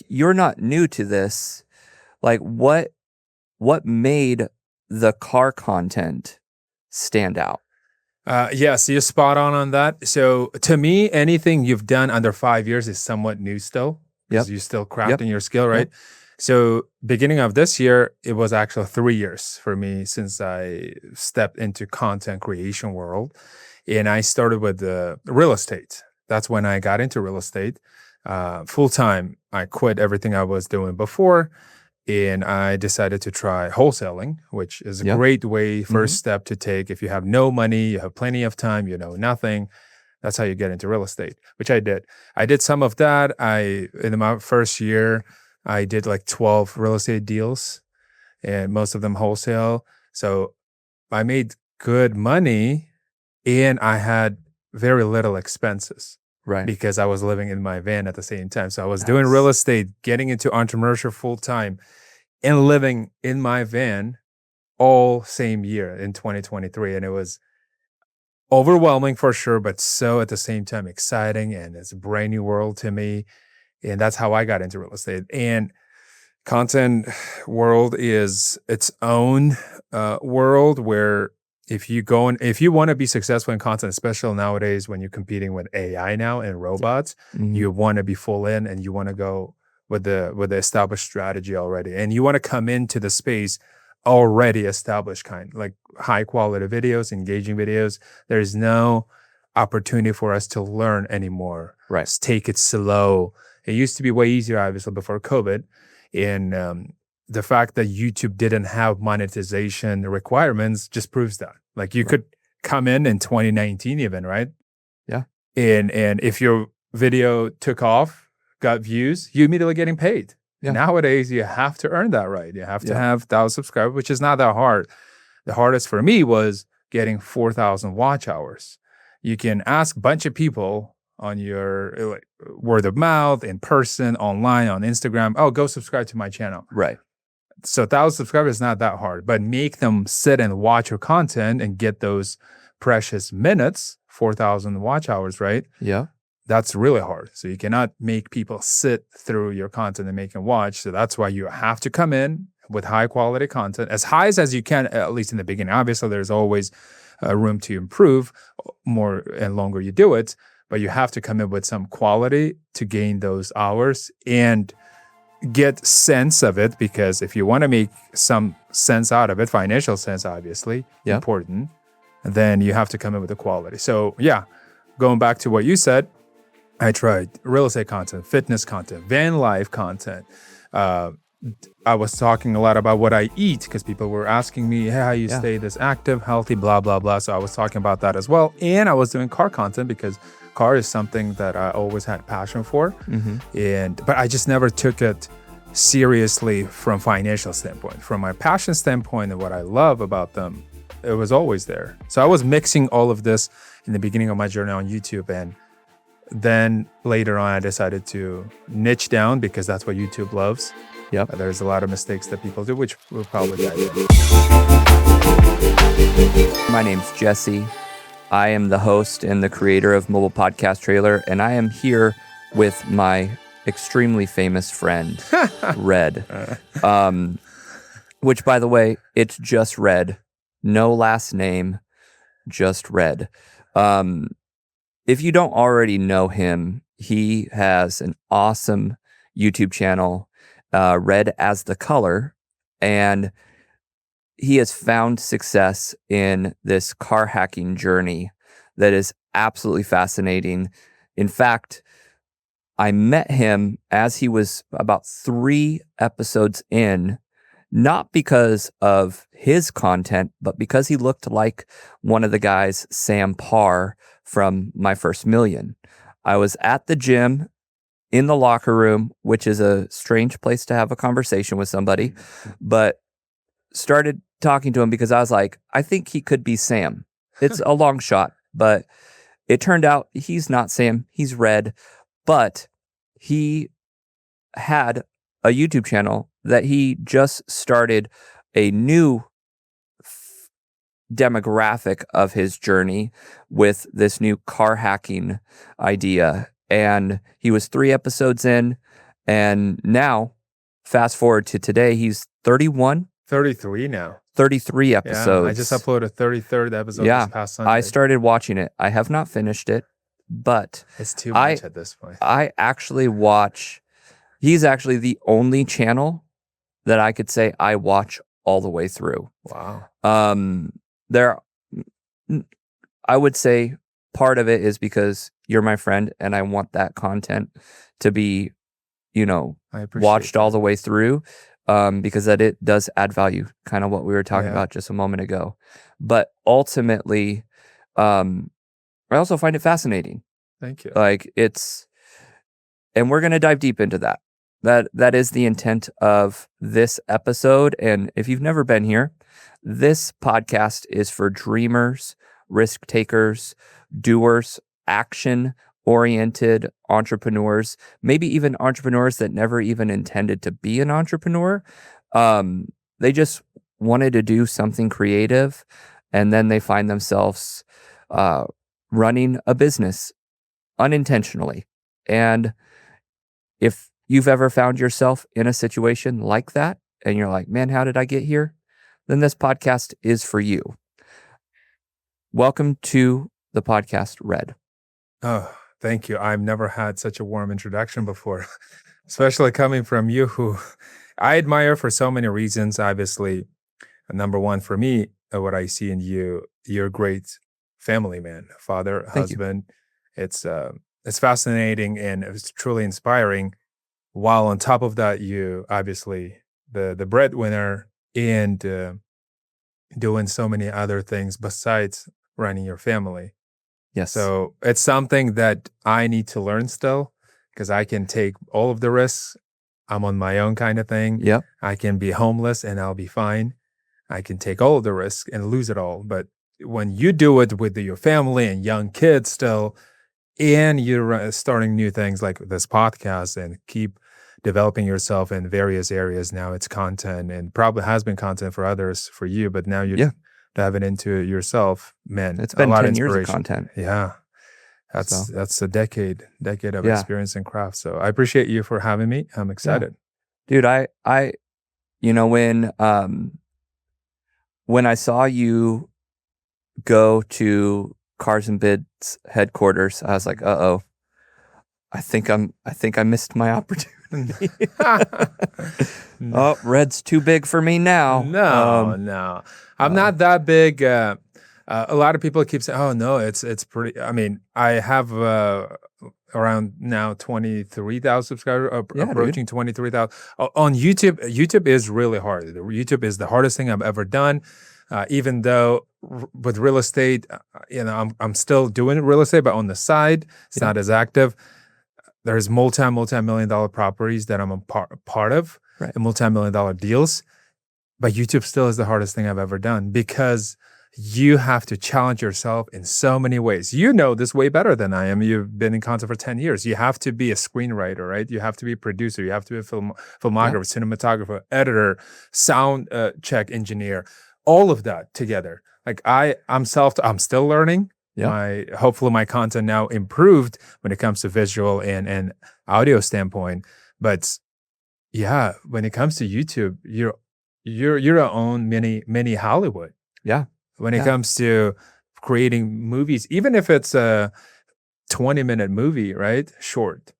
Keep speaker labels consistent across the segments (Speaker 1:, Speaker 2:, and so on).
Speaker 1: you're not new to this. Like what made the car content stand out?
Speaker 2: Yes, you're spot on that. So to me, anything you've done under 5 years is somewhat new still, because you're still crafting your skill, right? Yep. So beginning of this year, it was actually 3 years for me since I stepped into content creation world. And I started with real estate. That's when I got into real estate. Full time, I quit everything I was doing before. And I decided to try wholesaling, which is a great way, first step to take. If you have no money, you have plenty of time, you know nothing. That's how you get into real estate, which I did. I did some of that. In my first year, I did like 12 real estate deals, and most of them wholesale. So I made good money, and I had very little expenses.
Speaker 1: Right.
Speaker 2: Because I was living in my van at the same time. So I was doing real estate, getting into entrepreneurship full time, and living in my van all same year in 2023. And it was overwhelming for sure, but so at the same time exciting. And it's a brand new world to me. And that's how I got into real estate. And content world is its own world where if you want to be successful in content, especially nowadays when you're competing with AI now and robots, you want to be full in, and you want to go with the established strategy already, and you want to come into the space already established, kind like high quality videos, engaging videos. There's no opportunity for us to learn anymore.
Speaker 1: Right.
Speaker 2: Just take it slow. It used to be way easier, obviously, before COVID, and the fact that YouTube didn't have monetization requirements just proves that. Like you could come in 2019 even, right?
Speaker 1: Yeah.
Speaker 2: And if your video took off, got views, you immediately getting paid. Yeah. Nowadays, you have to earn that, right? You have to have 1,000 subscribers, which is not that hard. The hardest for me was getting 4,000 watch hours. You can ask a bunch of people on your word of mouth, in person, online, on Instagram, oh, go subscribe to my channel.
Speaker 1: Right.
Speaker 2: So 1,000 subscribers is not that hard, but make them sit and watch your content and get those precious minutes, 4,000 watch hours, right?
Speaker 1: Yeah.
Speaker 2: That's really hard. So you cannot make people sit through your content and make them watch. So that's why you have to come in with high quality content, as high as you can, at least in the beginning. Obviously, there's always room to improve more and longer you do it, but you have to come in with some quality to gain those hours and get sense of it, because if you want to make some sense out of it, financial sense, obviously, important, then you have to come in with the quality. So going back to what you said, I tried real estate content, fitness content, van life content. I was talking a lot about what I eat because people were asking me, hey, how you stay this active, healthy, blah, blah, blah. So I was talking about that as well. And I was doing car content because car is something that I always had passion for. But I just never took it seriously from financial standpoint. From my passion standpoint and what I love about them, it was always there. So I was mixing all of this in the beginning of my journey on YouTube, and then later on I decided to niche down because that's what YouTube loves. There's a lot of mistakes that people do, which we'll probably dive into.
Speaker 1: My name's Jesse. I am the host and the creator of Mobile Podcast Trailer, and I am here with my extremely famous friend, Red. Which, by the way, it's just Red. No last name, just Red. If you don't already know him, he has an awesome YouTube channel, Red as the Color, and he has found success in this car hacking journey that is absolutely fascinating. In fact, I met him as he was about 3 episodes in, not because of his content, but because he looked like one of the guys, Sam Parr, from My First Million. I was at the gym in the locker room, which is a strange place to have a conversation with somebody, but started talking to him because I was like, I think he could be Sam. It's a long shot, but it turned out he's not Sam, he's Red, but he had a YouTube channel that he just started a new demographic of his journey with this new car hacking idea. And he was 3 episodes in, And now, fast forward to today, he's 31,
Speaker 2: 33 now.
Speaker 1: 33 episodes.
Speaker 2: Yeah, I just uploaded 33rd episode this past Sunday.
Speaker 1: I started watching it. I have not finished it, but
Speaker 2: it's too much at this point.
Speaker 1: I actually watch. He's actually the only channel that I could say I watch all the way through.
Speaker 2: Wow.
Speaker 1: I would say part of it is because you're my friend and I want that content to be, watched all the way through, because that it does add value, kind of what we were talking about just a moment ago. But ultimately, I also find it fascinating.
Speaker 2: Thank you.
Speaker 1: And we're going to dive deep into that. That is the intent of this episode. And if you've never been here, this podcast is for dreamers, risk takers, doers, action-oriented entrepreneurs, maybe even entrepreneurs that never even intended to be an entrepreneur. They just wanted to do something creative, and then they find themselves running a business unintentionally. And if you've ever found yourself in a situation like that, and you're like, man, how did I get here? Then this podcast is for you. Welcome to the podcast, Red.
Speaker 2: Oh, thank you. I've never had such a warm introduction before, especially coming from you, who I admire for so many reasons. Obviously, number one for me, what I see in you, you're a great family man, father, husband. It's fascinating and it's truly inspiring. While on top of that, you obviously the breadwinner and doing so many other things besides running your family.
Speaker 1: Yes.
Speaker 2: So it's something that I need to learn still, because I can take all of the risks. I'm on my own kind of thing.
Speaker 1: Yep.
Speaker 2: I can be homeless and I'll be fine. I can take all of the risk and lose it all. But when you do it with your family and young kids still, and you're starting new things like this podcast and keep developing yourself in various areas. Now it's content, and probably has been content for others, for you, but now you're diving into it yourself. Man,
Speaker 1: it's been
Speaker 2: a lot
Speaker 1: 10
Speaker 2: of
Speaker 1: years
Speaker 2: inspiration.
Speaker 1: of content.
Speaker 2: Yeah. That's a decade of experience in craft. So I appreciate you for having me. I'm excited.
Speaker 1: Dude, I when I saw you go to Cars and Bids headquarters, I was like, uh-oh, I think I missed my opportunity. Oh, Red's too big for me now.
Speaker 2: No. I'm not that big. A lot of people keep saying, oh no, it's pretty. I mean, I have around now 23,000 subscribers, approaching 23,000 on YouTube. YouTube is really hard. YouTube is the hardest thing I've ever done. Even though with real estate, I'm still doing real estate, but on the side, it's not as active. There's multi-million dollar properties that I'm a part of,
Speaker 1: right,
Speaker 2: and multi-million dollar deals. But YouTube still is the hardest thing I've ever done, because you have to challenge yourself in so many ways. You know this way better than I am. You've been in content for 10 years. You have to be a screenwriter, right? You have to be a producer. You have to be a filmographer, cinematographer, editor, sound check engineer, all of that together. Like I'm still learning. Hopefully my content now improved when it comes to visual and audio standpoint. But yeah, when it comes to YouTube, you're your own mini Hollywood.
Speaker 1: Yeah.
Speaker 2: When it comes to creating movies, even if it's a 20-minute movie, right? Short.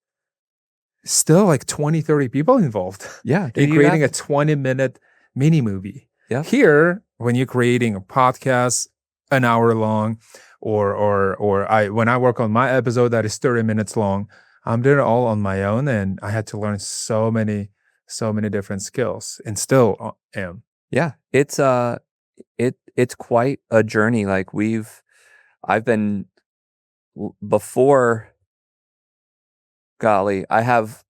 Speaker 2: Still like 20, 30 people involved.
Speaker 1: Yeah.
Speaker 2: In creating a 20-minute mini movie.
Speaker 1: Yeah.
Speaker 2: Here, when you're creating a podcast, an hour long, or when I work on my episode that is 30 minutes long, I'm doing it all on my own, and I had to learn so many different skills, and still am.
Speaker 1: Yeah, it's quite a journey. Like I've been before. Golly, I have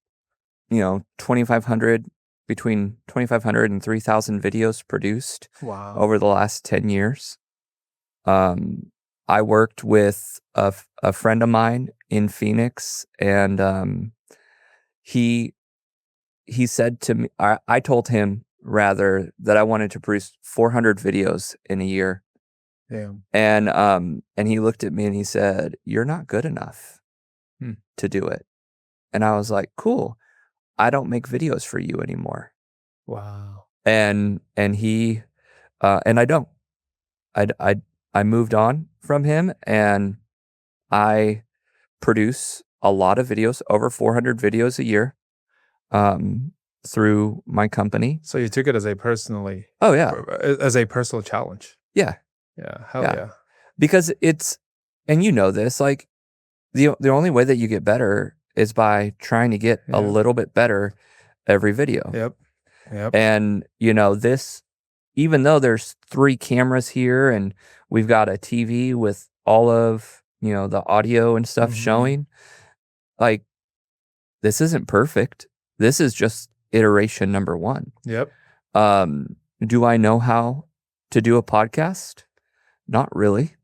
Speaker 1: 2,500 between 2,500 and 3,000 videos produced.
Speaker 2: Wow.
Speaker 1: Over the last 10 years. I worked with a friend of mine in Phoenix, and he said to me, I told him rather that I wanted to produce 400 videos in a year.
Speaker 2: Damn.
Speaker 1: And he looked at me and he said, "You're not good enough to do it." And I was like, "Cool. I don't make videos for you anymore.
Speaker 2: Wow.
Speaker 1: And he, and I don't. I moved on from him, and I produce a lot of videos, over 400 videos a year, through my company.
Speaker 2: So you took it as a
Speaker 1: Oh yeah,
Speaker 2: personal challenge.
Speaker 1: yeah,
Speaker 2: Yeah. Hell
Speaker 1: yeah.
Speaker 2: yeah.
Speaker 1: Because it's, and you know this, like the only way that you get better is by trying to get a
Speaker 2: Yeah.
Speaker 1: little bit better every video.
Speaker 2: Yep.
Speaker 1: And this, even though there's 3 cameras here and we've got a TV with all of, the audio and stuff
Speaker 2: Mhm.
Speaker 1: showing, like, this isn't perfect. This is just iteration number 1.
Speaker 2: Yep.
Speaker 1: Do I know how to do a podcast? Not really,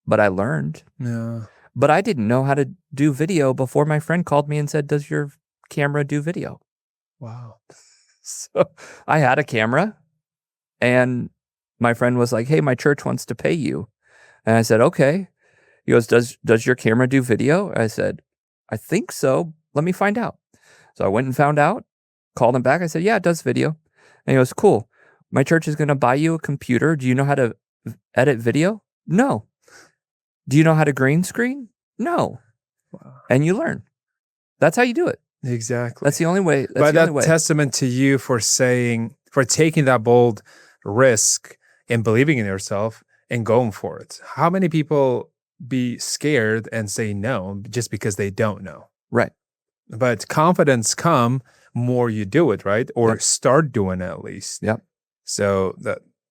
Speaker 1: but I learned.
Speaker 2: Yeah.
Speaker 1: But I didn't know how to do video before my friend called me and said, "Does your camera do video?"
Speaker 2: Wow.
Speaker 1: So I had a camera, and my friend was like, "Hey, my church wants to pay you." And I said, "Okay." He goes, "Does your camera do video?" I said, "I think so. Let me find out." So I went and found out, called him back. I said, "Yeah, it does video." And he goes, "Cool. My church is going to buy you a computer. Do you know how to edit video?" "No." "Do you know how to green screen?" "No."
Speaker 2: Wow.
Speaker 1: And you learn. That's how you do it.
Speaker 2: Exactly.
Speaker 1: That's the only way.
Speaker 2: But that's testament to you for taking that bold risk and believing in yourself and going for it. How many people be scared and say no just because they don't know?
Speaker 1: Right.
Speaker 2: But confidence come more you do it, right? Or start doing it at least.
Speaker 1: Yep.
Speaker 2: So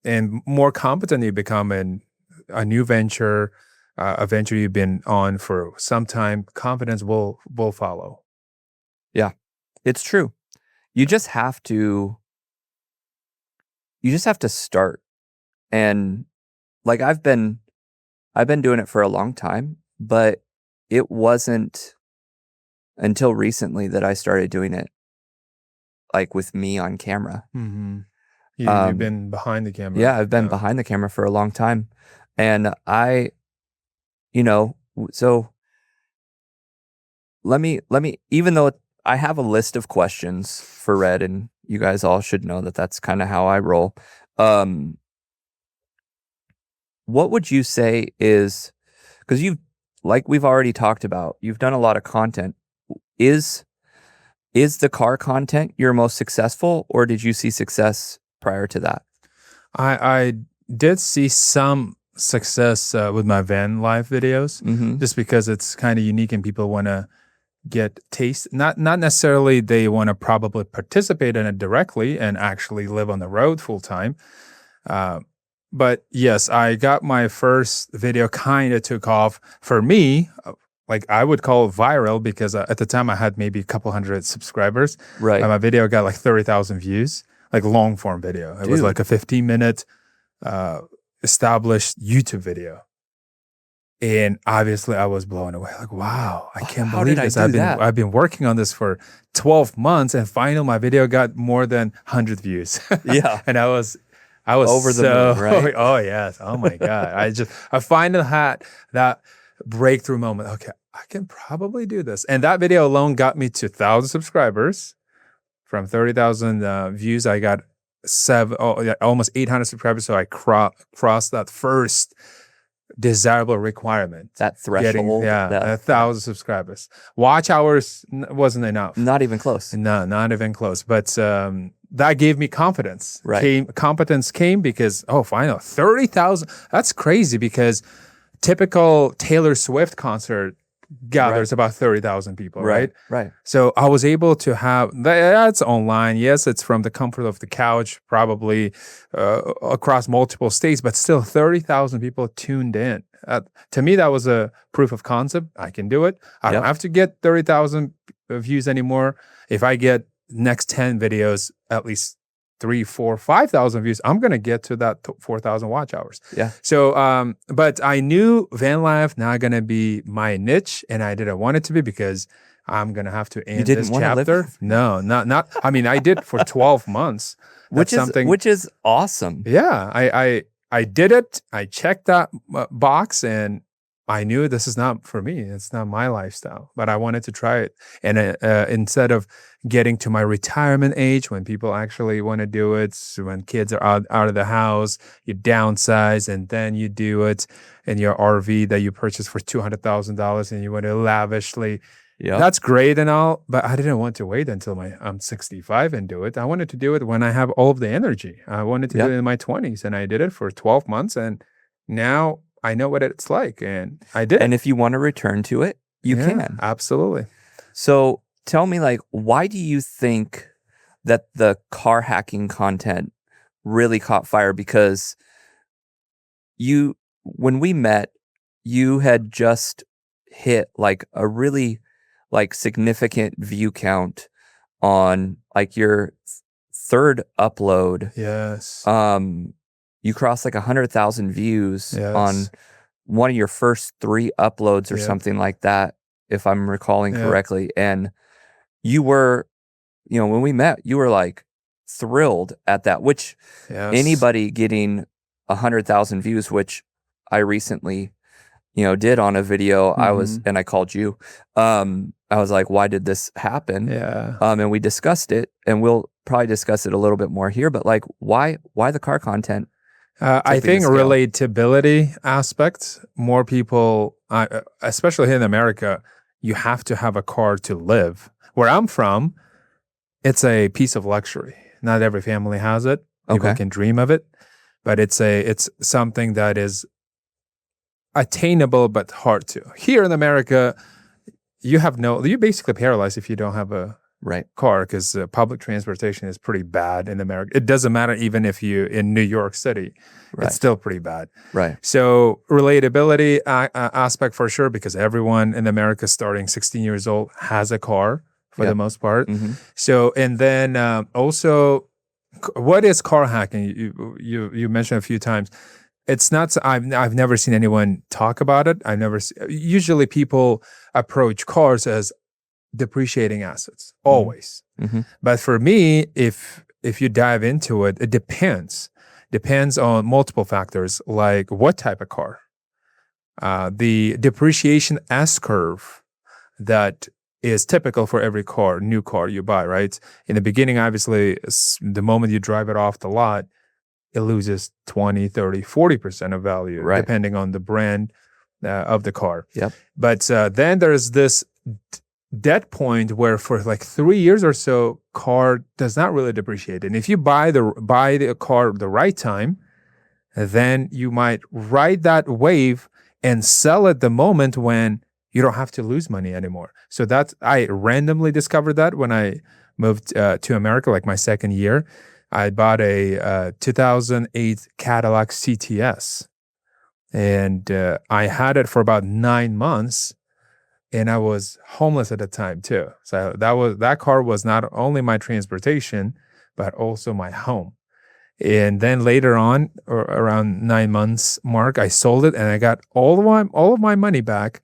Speaker 2: and more competent you become in a new venture, a venture you've been on for some time, confidence will follow.
Speaker 1: Yeah, it's true. You just have to start. And like I've been doing it for a long time, but it wasn't until recently that I started doing it like with me on camera.
Speaker 2: Mm-hmm. You've been behind the camera.
Speaker 1: Yeah, I've been behind the camera for a long time. And so let me, even though I have a list of questions for Red, and you guys all should know that that's kind of how I roll. What would you say is, because like we've already talked about, you've done a lot of content. Is the car content your most successful, or did you see success prior to that?
Speaker 2: I did see some success with my van life videos, just because it's kind of unique and people want to get taste. Not necessarily they want to probably participate in it directly and actually live on the road full time. But yes, I got my first video kind of took off for me. Like I would call it viral because at the time I had maybe a couple hundred subscribers.
Speaker 1: Right.
Speaker 2: And my video got like 30,000 views, like long form video. It was like a 15-minute established YouTube video. And obviously I was blown away. Like, wow, I can't believe this. I've been working on this for 12 months and finally my video got more than 100 views.
Speaker 1: Yeah.
Speaker 2: And I was
Speaker 1: over the moon, right?
Speaker 2: Oh yes. Oh my God. I finally had that breakthrough moment. Okay, I can probably do this. And that video alone got me to 1,000 subscribers. From 30,000 views, I got almost 800 subscribers. So I crossed that first desirable requirement.
Speaker 1: That threshold.
Speaker 2: 1,000 subscribers. Watch hours wasn't enough.
Speaker 1: Not even close.
Speaker 2: No, not even close. But that gave me confidence.
Speaker 1: Right.
Speaker 2: Competence came because, finally, 30,000. That's crazy because typical Taylor Swift concert gathers about 30,000 people, right?
Speaker 1: Right.
Speaker 2: So I was able to have that's online. Yes, it's from the comfort of the couch, probably across multiple states, but still 30,000 people tuned in. To me, that was a proof of concept. I can do it. I don't have to get 30,000 views anymore. If I get next 10 videos, at least 3, 4, 5,000 views, I'm going to get to that 4,000 watch hours.
Speaker 1: Yeah.
Speaker 2: So, but I knew van life not going to be my niche, and I didn't want it to be because I'm going to have to end this chapter. No, not. I mean, I did for 12 months,
Speaker 1: which is awesome.
Speaker 2: Yeah, I did it. I checked that box, and I knew this is not for me. It's not my lifestyle, but I wanted to try it. And instead of getting to my retirement age, when people actually want to do it, so when kids are out of the house, you downsize and then you do it in your RV that you purchased for $200,000 and you want to lavishly.
Speaker 1: Yeah.
Speaker 2: That's great and all, but I didn't want to wait until I'm 65 and do it. I wanted to do it when I have all of the energy. I wanted to do it in my 20s, and I did it for 12 months, and now I know what it's like, and I did.
Speaker 1: And if you want to return to it, you can.
Speaker 2: Absolutely.
Speaker 1: So tell me, like, why do you think that the car hacking content really caught fire? Because when we met, you had just hit like a really like significant view count on like your third upload.
Speaker 2: Yes.
Speaker 1: You crossed like 100,000 views on
Speaker 2: Yes.
Speaker 1: one of your first 3 uploads or
Speaker 2: Yep.
Speaker 1: something like that, if I'm recalling
Speaker 2: Yep.
Speaker 1: correctly. And you were, when we met, you were like thrilled at that, which
Speaker 2: Yes.
Speaker 1: anybody getting 100,000 views, which I recently, did on a video, and I called you. I was like, why did this happen?
Speaker 2: Yeah.
Speaker 1: And we discussed it, and we'll probably discuss it a little bit more here, but like, why the car content?
Speaker 2: I think
Speaker 1: scale.
Speaker 2: relatability aspect, more people, especially here in America, you have to have a car to live. Where I'm from, it's a piece of luxury. Not every family has it. People
Speaker 1: Okay.
Speaker 2: can dream of it, but it's something that is attainable but hard to. Here in America, you're basically paralyzed if you don't have a
Speaker 1: Right.
Speaker 2: car, because public transportation is pretty bad in America. It doesn't matter even if you're in New York City,
Speaker 1: Right.
Speaker 2: it's still pretty bad.
Speaker 1: Right.
Speaker 2: So relatability aspect for sure, because everyone in America starting 16 years old has a car for the most part.
Speaker 1: Mm-hmm.
Speaker 2: So, and then also, what is car hacking? You mentioned a few times. It's not. I've never seen anyone talk about it. Usually people approach cars as depreciating assets always.
Speaker 1: Mm-hmm.
Speaker 2: But for me, if you dive into it, it depends on multiple factors, like what type of car, the depreciation S curve that is typical for every new car you buy, right? In the beginning, obviously, the moment you drive it off the lot, it loses 20, 30, 40% of value,
Speaker 1: Right.
Speaker 2: depending on the brand of the car.
Speaker 1: Yep.
Speaker 2: But then there's this dead point where for like 3 years or so, car does not really depreciate. And if you buy the car the right time, then you might ride that wave and sell at the moment when you don't have to lose money anymore. So I randomly discovered that when I moved to America, like my second year. I bought a 2008 Cadillac CTS, and I had it for about 9 months. And I was homeless at the time too. So that car was not only my transportation, but also my home. And then later on, or around 9 months mark, I sold it and I got all of my money back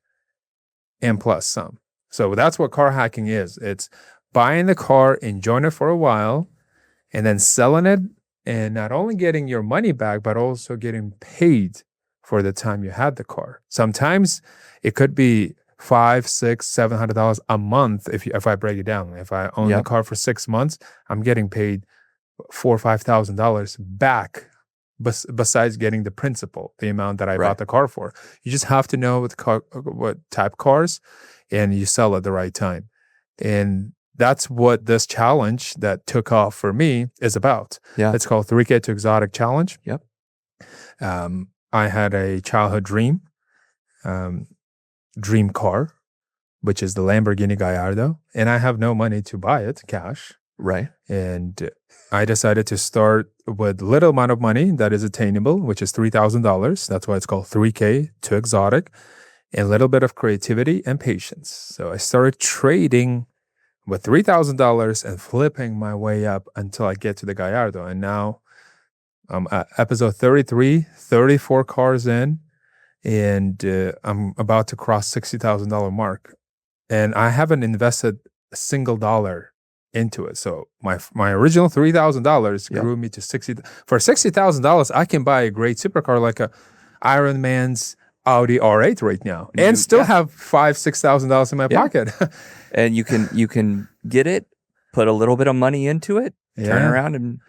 Speaker 2: and plus some. So that's what car hacking is. It's buying the car, enjoying it for a while, and then selling it, and not only getting your money back, but also getting paid for the time you had the car. Sometimes it could be $500, $600, $700 a month if I break it down. If I own the car for 6 months, I'm getting paid $4,000 or $5,000 back. Besides getting the principal, the amount that I bought the car for. You just have to know what type cars, and you sell at the right time. And that's what this challenge that took off for me is about.
Speaker 1: Yeah.
Speaker 2: It's called 3K to Exotic Challenge.
Speaker 1: Yep.
Speaker 2: I had a childhood dream car, which is the Lamborghini Gallardo, and I have no money to buy it cash.
Speaker 1: Right.
Speaker 2: And I decided to start with little amount of money that is attainable, which is $3,000. That's why it's called 3K to Exotic, and a little bit of creativity and patience. So I started trading with $3,000 and flipping my way up until I get to the Gallardo. And now I'm at episode 33, 34 cars in, and I'm about to cross $60,000 mark. And I haven't invested a single dollar into it. So my original $3,000 grew me to $60,000. For $60,000, I can buy a great supercar like a Ironman's Audi R8 right now, and still have $5,000-$6,000 in my pocket.
Speaker 1: And you can get it, put a little bit of money into it, turn around and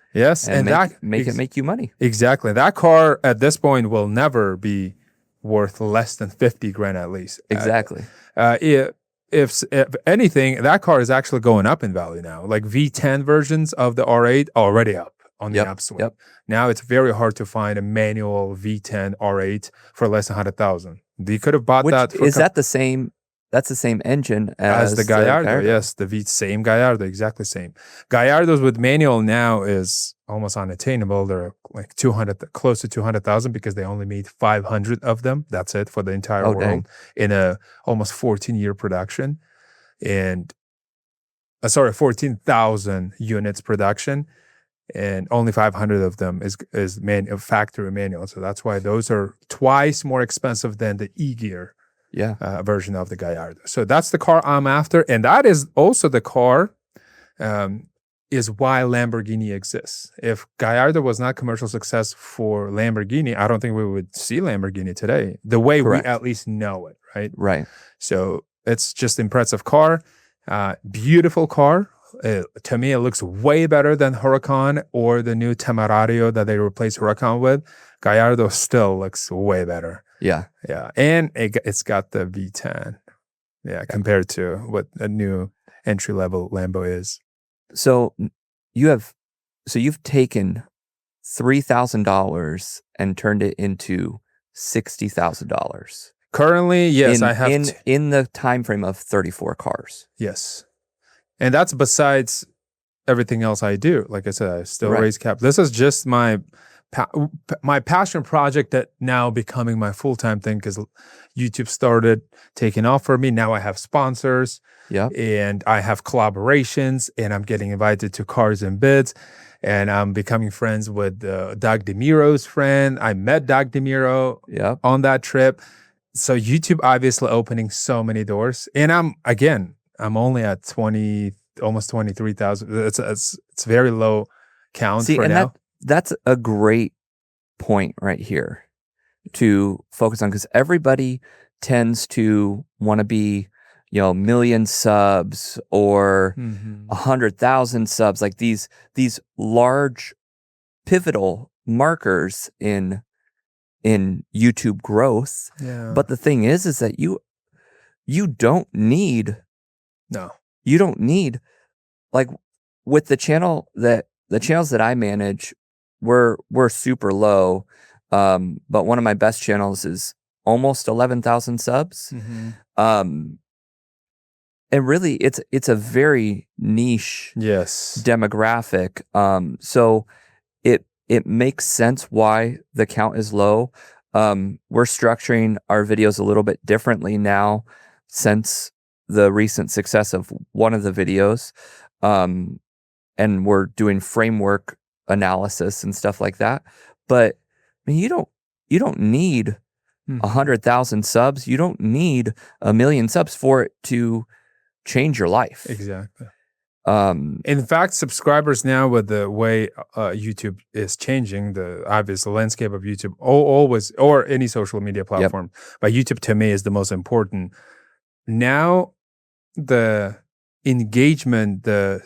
Speaker 1: make it make you money.
Speaker 2: Exactly. That car at this point will never be worth less than 50 grand at least.
Speaker 1: Exactly.
Speaker 2: If anything, that car is actually going up in value now. Like V10 versions of the R8 already up on the upswing. Now it's very hard to find a manual V10 R8 for less than 100,000. You could have bought that.
Speaker 1: Is that the same? That's the same engine as
Speaker 2: the Gallardo. Yes, same Gallardo, exactly same. Gallardos with manual now is almost unattainable. They're like 200, close to 200,000 because they only made 500 of them. That's it for the entire world in a almost 14-year production, and 14,000 units production, and only 500 of them is factory manual. So that's why those are twice more expensive than the E-Gear. Version of the Gallardo. So that's the car I'm after, and that is also the car is why Lamborghini exists. If Gallardo was not commercial success for Lamborghini, I don't think we would see Lamborghini today the way we at least know it, right?
Speaker 1: Right.
Speaker 2: So it's just impressive car, beautiful car. To me, it looks way better than Huracan or the new Temerario that they replaced Huracan with. Gallardo still looks way better.
Speaker 1: Yeah.
Speaker 2: And it's got the V10. Compared to what a new entry-level Lambo is.
Speaker 1: So you've taken $3,000 and turned it into $60,000.
Speaker 2: Currently, yes, I have
Speaker 1: in the time frame of 34 cars.
Speaker 2: Yes. And that's besides everything else I do. Like I said, I still raise cap. This is just my passion project that now becoming my full-time thing because YouTube started taking off for me. Now I have sponsors and I have collaborations, and I'm getting invited to Cars and Bids, and I'm becoming friends with Doug DeMiro's friend. I met Doug DeMiro on that trip. So YouTube obviously opening so many doors, and I'm only at 20, almost 23,000. It's very low count for now.
Speaker 1: That's a great point right here to focus on, because everybody tends to want to be, million subs or 100,000 subs, like these large pivotal markers in YouTube growth. But the thing is that you don't need like with the channels that I manage, we're super low. But one of my best channels is almost 11,000 subs. And really it's a very niche demographic. So it makes sense why the count is low. We're structuring our videos a little bit differently now since the recent success of one of the videos. And we're doing framework analysis and stuff like that. But I mean, you don't need 100,000 subs. You don't need 1 million subs for it to change your life.
Speaker 2: Exactly. In fact, subscribers now, with the way YouTube is changing, the obvious landscape of YouTube, always, or any social media platform, but YouTube to me is the most important. Now, the engagement, the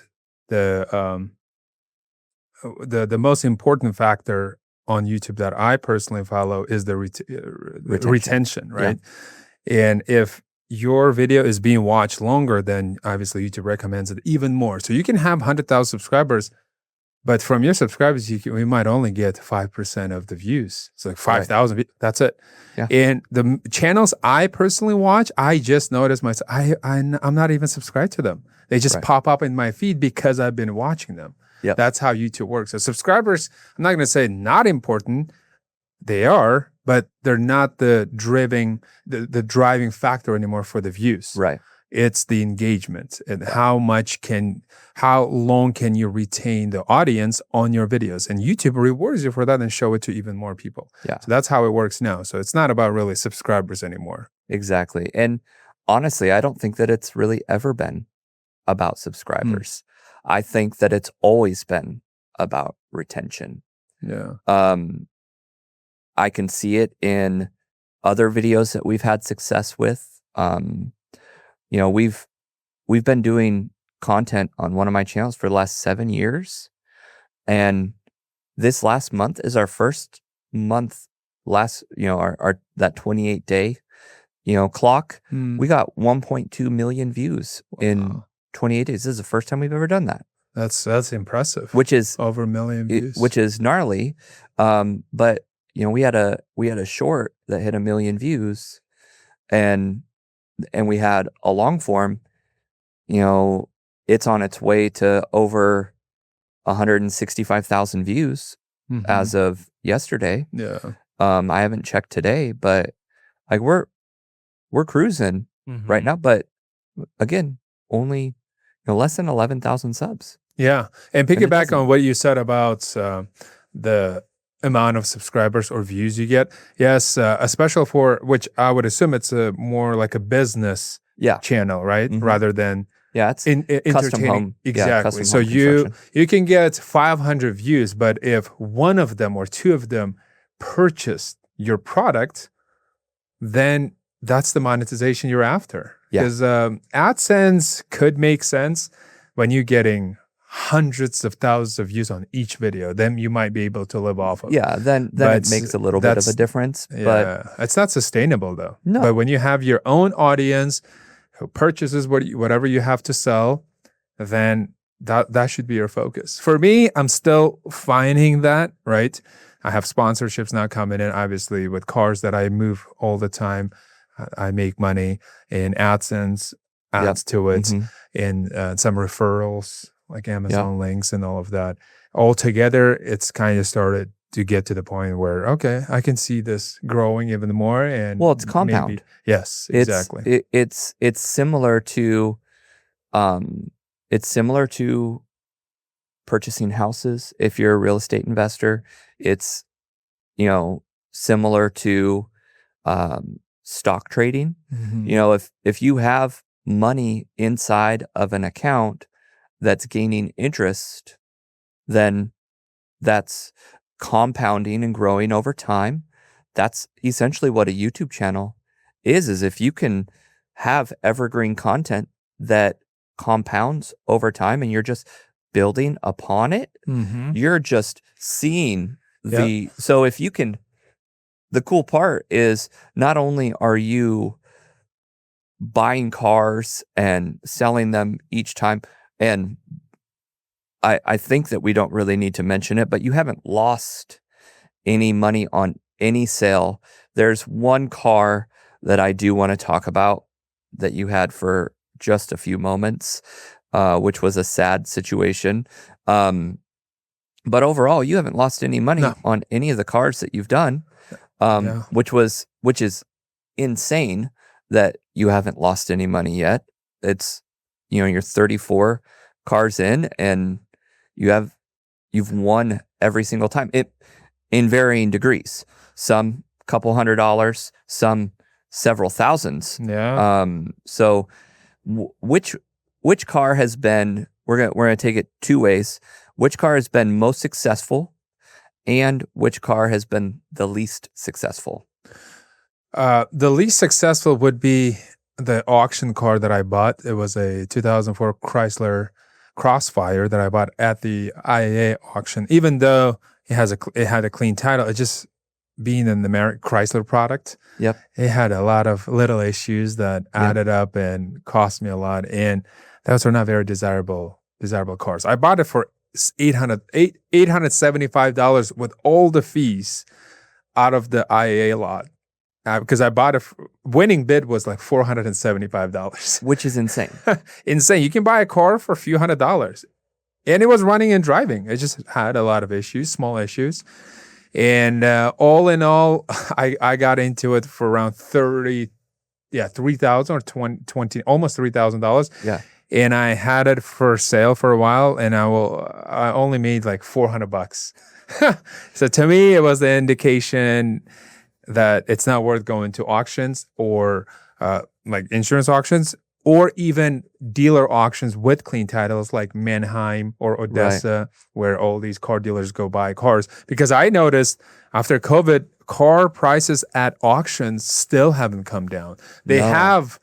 Speaker 2: most important factor on YouTube that I personally follow is the retention, right? And if your video is being watched longer, then obviously YouTube recommends it even more. So you can have 100,000 subscribers, but from your subscribers, we might only get 5% of the views. It's like 5,000. That's it. And the channels I personally watch, I just notice myself, I'm not even subscribed to them. They just pop up in my feed because I've been watching them. That's how YouTube works. So subscribers, I'm not going to say not important. They are, but they're not the driving factor anymore for the views.
Speaker 1: Right.
Speaker 2: It's the engagement and how long can you retain the audience on your videos, and YouTube rewards you for that and show it to even more people. So that's how it works now. So it's not about really subscribers anymore.
Speaker 1: Exactly. And honestly, I don't think that it's really ever been about subscribers. I think that it's always been about retention. I can see it in other videos that we've had success with. We've been doing content on one of my channels for the last 7 years, and this last month is our first month. Our that 28-day clock. We got 1.2 million views in 28 days. This is the first time we've ever done that.
Speaker 2: That's impressive.
Speaker 1: Which is
Speaker 2: over 1 million views.
Speaker 1: Which is gnarly. But we had a short that hit 1 million views, and we had a long form. It's on its way to over 165,000 views as of yesterday.
Speaker 2: Yeah.
Speaker 1: I haven't checked today, but like we're cruising right now. But again, only less than 11,000 subs.
Speaker 2: Yeah, and piggyback on what you said about the amount of subscribers or views you get. Yes, especially for which I would assume it's more like a business channel, right? Rather than
Speaker 1: it's
Speaker 2: entertaining.
Speaker 1: custom home.
Speaker 2: Exactly.
Speaker 1: Custom
Speaker 2: so
Speaker 1: home
Speaker 2: you can get 500 views, but if one of them or two of them purchased your product, then that's the monetization you're after. Because AdSense could make sense when you're getting hundreds of thousands of views on each video. Then you might be able to live off of.
Speaker 1: Yeah, then it makes a little bit of a difference.
Speaker 2: But it's not sustainable though.
Speaker 1: No.
Speaker 2: But when you have your own audience who purchases whatever you have to sell, then that should be your focus. For me, I'm still finding that, right? I have sponsorships now coming in, obviously, with cars that I move all the time. I make money in AdSense adds to it, and some referrals like Amazon links and all of that. Altogether, it's kind of started to get to the point where, okay, I can see this growing even more. And
Speaker 1: well, it's compound.
Speaker 2: Yes, exactly.
Speaker 1: It's similar to, purchasing houses. If you're a real estate investor, it's similar to stock trading. If you have money inside of an account that's gaining interest, then that's compounding and growing over time. That's essentially what a YouTube channel is if you can have evergreen content that compounds over time and you're just building upon it, you're just seeing so if you can, the cool part is not only are you buying cars and selling them each time, and I think that we don't really need to mention it, but you haven't lost any money on any sale. There's one car that I do want to talk about that you had for just a few moments, which was a sad situation. But overall, you haven't lost any money on any of the cars that you've done, which is insane that you haven't lost any money yet. It's, you're 34 cars in and you've won every single time, it in varying degrees. Some couple $100, some several thousands. So which car has been, we're gonna take it two ways. Which car has been most successful and which car has been the least successful?
Speaker 2: The least successful would be the auction car that I bought. It was a 2004 Chrysler Crossfire that I bought at the IAA auction. Even though it had a clean title, it just being an American Chrysler product. It had a lot of little issues that added up and cost me a lot, and those are not very desirable cars. I bought it for $875 with all the fees out of the IAA lot. Because I bought winning bid was like $475,
Speaker 1: which is insane.
Speaker 2: Insane. You can buy a car for a few $100s, and it was running and driving. It just had a lot of issues, small issues, and all in all, I got into it for around $3,000 or $20, almost $3,000. And I had it for sale for a while, and I only made like $400. So to me, it was the indication that it's not worth going to auctions or like insurance auctions or even dealer auctions with clean titles like Mannheim or Odessa, where all these car dealers go buy cars. Because I noticed after COVID car prices at auctions still haven't come down. They
Speaker 1: No.
Speaker 2: have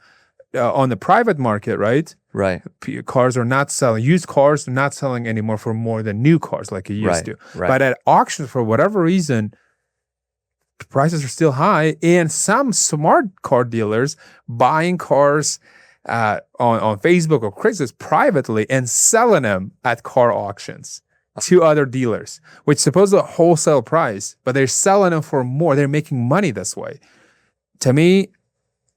Speaker 2: on the private market, right?
Speaker 1: Right.
Speaker 2: Cars are not selling. Used cars are not selling anymore for more than new cars like it used to.
Speaker 1: Right.
Speaker 2: But at auctions, for whatever reason, prices are still high, and some smart car dealers buying cars on Facebook or Craigslist privately and selling them at car auctions to other dealers, which supposedly a wholesale price, but they're selling them for more. They're making money this way. To me,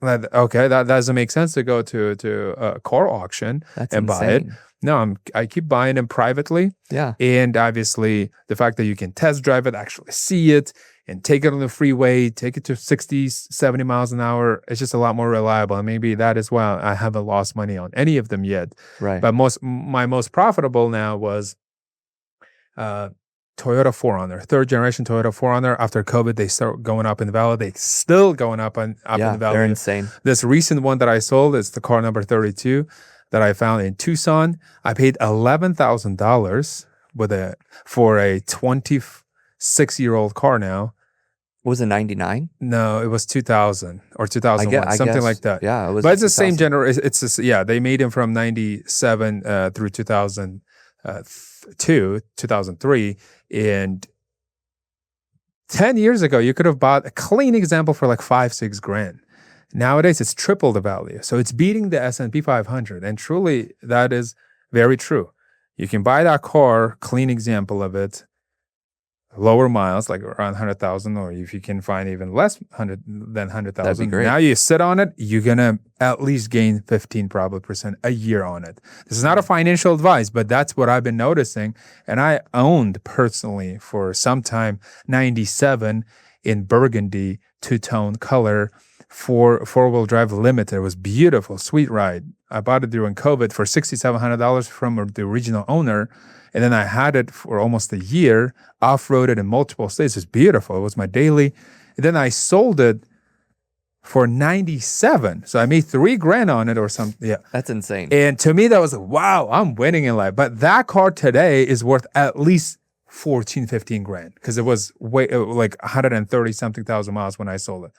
Speaker 2: that doesn't make sense to go to a car auction and buy it. No, I keep buying them privately.
Speaker 1: Yeah.
Speaker 2: And obviously, the fact that you can test drive it, actually see it, and take it on the freeway, take it to 60, 70 miles an hour, it's just a lot more reliable. And maybe that is why I haven't lost money on any of them yet.
Speaker 1: Right.
Speaker 2: But my most profitable now was Toyota 4Runner, third generation Toyota 4Runner. After COVID, they start going up in the value. They still going up in the value.
Speaker 1: They're insane.
Speaker 2: This recent one that I sold is the car number 32 that I found in Tucson. I paid $11,000 for a 26-year-old car now.
Speaker 1: Was it 99?
Speaker 2: No, it was 2000 or 2001, something like that.
Speaker 1: Yeah, it was.
Speaker 2: But it's the same generation. It's just, they made them from 97 through 2002, 2003, and 10 years ago you could have bought a clean example for like $5,000-6,000. Nowadays it's triple the value, so it's beating the S&P 500, and truly that is very true. You can buy that car, clean example of it, lower miles, like around 100,000, or if you can find even less than 100,000.
Speaker 1: That'd be great.
Speaker 2: Now you sit on it, you're gonna at least gain 15% probably a year on it. This is not a financial advice, but that's what I've been noticing. And I owned personally for some time 97 in burgundy, two-tone color, four-wheel drive limited. It was beautiful, sweet ride. I bought it during COVID for $6,700 from the original owner. And then I had it for almost a year, off-roaded in multiple states. It's beautiful. It was my daily. And then I sold it for 97. So I made $3,000 on it or something. Yeah.
Speaker 1: That's insane.
Speaker 2: And to me, that was wow, I'm winning in life. But that car today is worth at least 14-15 grand because it was like 130 something thousand miles when I sold it.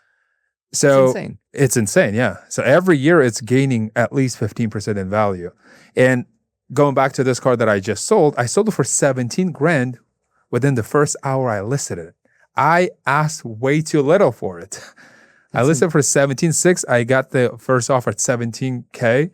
Speaker 2: So it's insane. Yeah. So every year it's gaining at least 15% in value. And going back to this car that I just sold, I sold it for 17 grand within the first hour I listed it. I asked way too little for it. I listed for 17.6. I got the first offer at 17K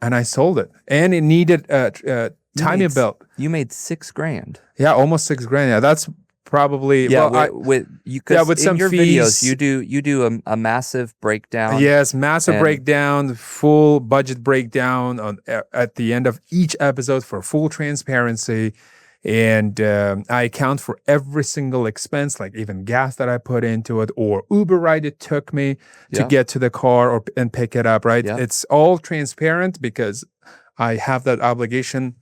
Speaker 2: and I sold it. And it needed a timing belt.
Speaker 1: You made $6,000.
Speaker 2: Yeah, almost $6,000. Yeah, that's probably
Speaker 1: with
Speaker 2: some
Speaker 1: your
Speaker 2: fees.
Speaker 1: videos you do a massive breakdown.
Speaker 2: Yes, massive breakdown, full budget breakdown at the end of each episode for full transparency. And I account for every single expense, like even gas that I put into it or Uber ride it took me to get to the car and pick it up, right? It's all transparent because I have that obligation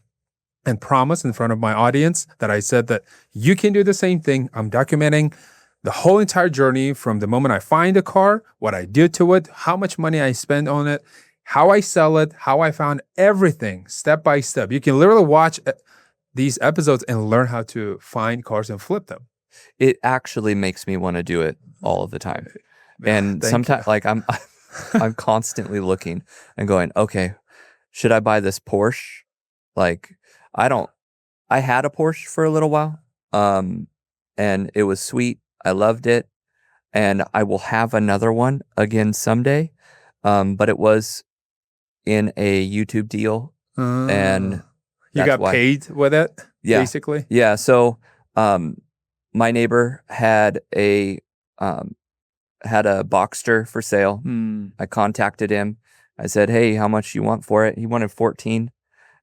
Speaker 2: and promise in front of my audience that I said that you can do the same thing. I'm documenting the whole entire journey from the moment I find a car, what I do to it, how much money I spend on it, how I sell it, how I found everything step by step. You can literally watch these episodes and learn how to find cars and flip them.
Speaker 1: It actually makes me want to do it all of the time. And sometimes like I'm constantly looking and going, okay, should I buy this Porsche? Like I had a Porsche for a little while, and it was sweet. I loved it, and I will have another one again someday. But it was in a YouTube deal, and
Speaker 2: you got paid with it, basically.
Speaker 1: Yeah. So, my neighbor had a Boxster for sale. I contacted him. I said, "Hey, how much you want for it?" He wanted 14.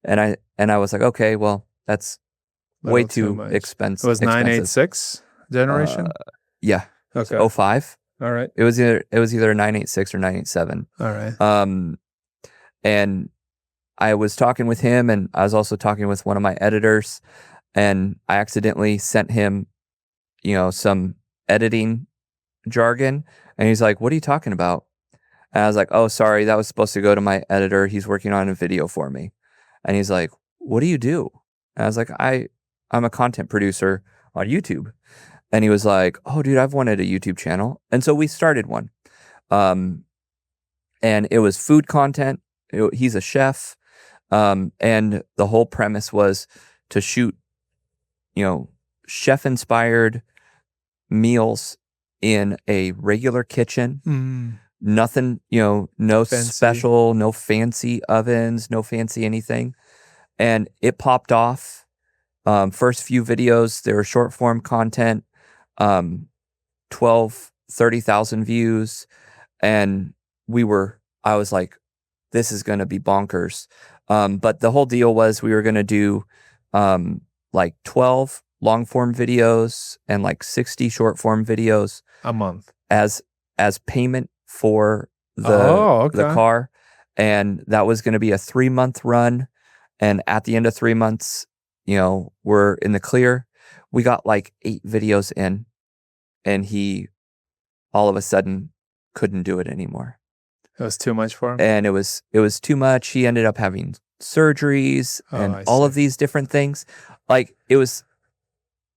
Speaker 1: And I was like, okay, well, that's way too expensive.
Speaker 2: It was 986 generation?
Speaker 1: Yeah.
Speaker 2: Okay.
Speaker 1: So 05.
Speaker 2: All right.
Speaker 1: It was either 986 or 987.
Speaker 2: All right.
Speaker 1: And I was talking with him, and I was also talking with one of my editors, and I accidentally sent him, some editing jargon, and he's like, "What are you talking about?" And I was like, "Oh, sorry, that was supposed to go to my editor. He's working on a video for me." And he's like, "What do you do?" And I was like, I'm a content producer on YouTube. And he was like, "Oh, dude, I've wanted a YouTube channel." And so we started one. Um, and it was food content. He's a chef. And the whole premise was to shoot, chef inspired meals in a regular kitchen. Nothing, no
Speaker 2: Fancy.
Speaker 1: special, no fancy ovens, no fancy anything. And it popped off. First few videos, they were short form content, 12, 30,000 views. And I was like, this is going to be bonkers. But the whole deal was we were going to do like 12 long form videos and like 60 short form videos
Speaker 2: a month
Speaker 1: as payment for the car. And that was going to be a 3-month run. And at the end of 3 months, we're in the clear. We got like 8 videos in, and he all of a sudden couldn't do it anymore.
Speaker 2: It was too much for him.
Speaker 1: And it was too much. He ended up having surgeries and all of these different things. Like, it was,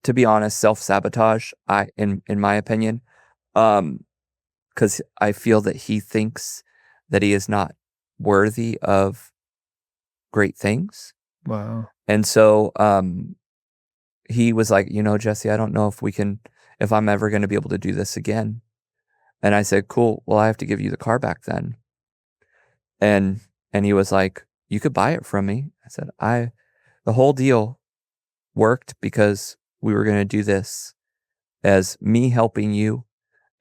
Speaker 1: to be honest, self-sabotage, in my opinion. Because I feel that he thinks that he is not worthy of great things.
Speaker 2: Wow.
Speaker 1: And so he was like, Jesse, I don't know if I'm ever going to be able to do this again. And I said, cool, well, I have to give you the car back then. And he was like, you could buy it from me. I said, the whole deal worked because we were going to do this as me helping you,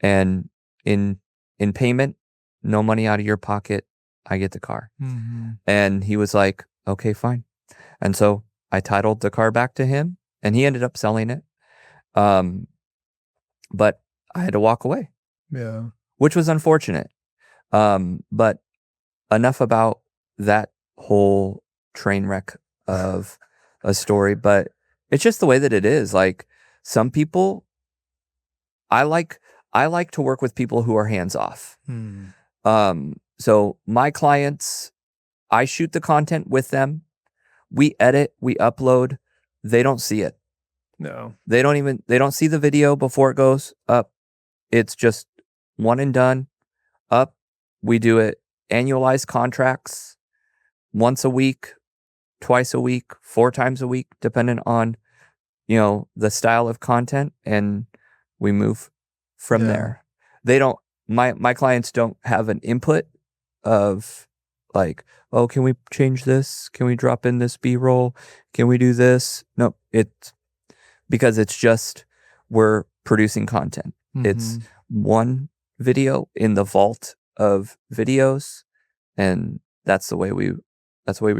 Speaker 1: and in payment, no money out of your pocket, I get the car. And he was like, okay, fine. And so I titled the car back to him, and he ended up selling it. But I had to walk away.
Speaker 2: Yeah.
Speaker 1: Which was unfortunate. But enough about that whole train wreck of a story. But it's just the way that it is. Like, some people, I like to work with people who are hands off. So my clients, I shoot the content with them. We edit, we upload. They don't see it.
Speaker 2: No.
Speaker 1: They don't see the video before it goes up. It's just one and done. Up. We do it annualized contracts, once a week, twice a week, 4 times a week, depending on, the style of content, and we move from there. They don't, my clients don't have an input of like, oh, can we change this? Can we drop in this B-roll? Can we do this? No, it's because it's just, we're producing content. It's one video in the vault of videos, and that's the way we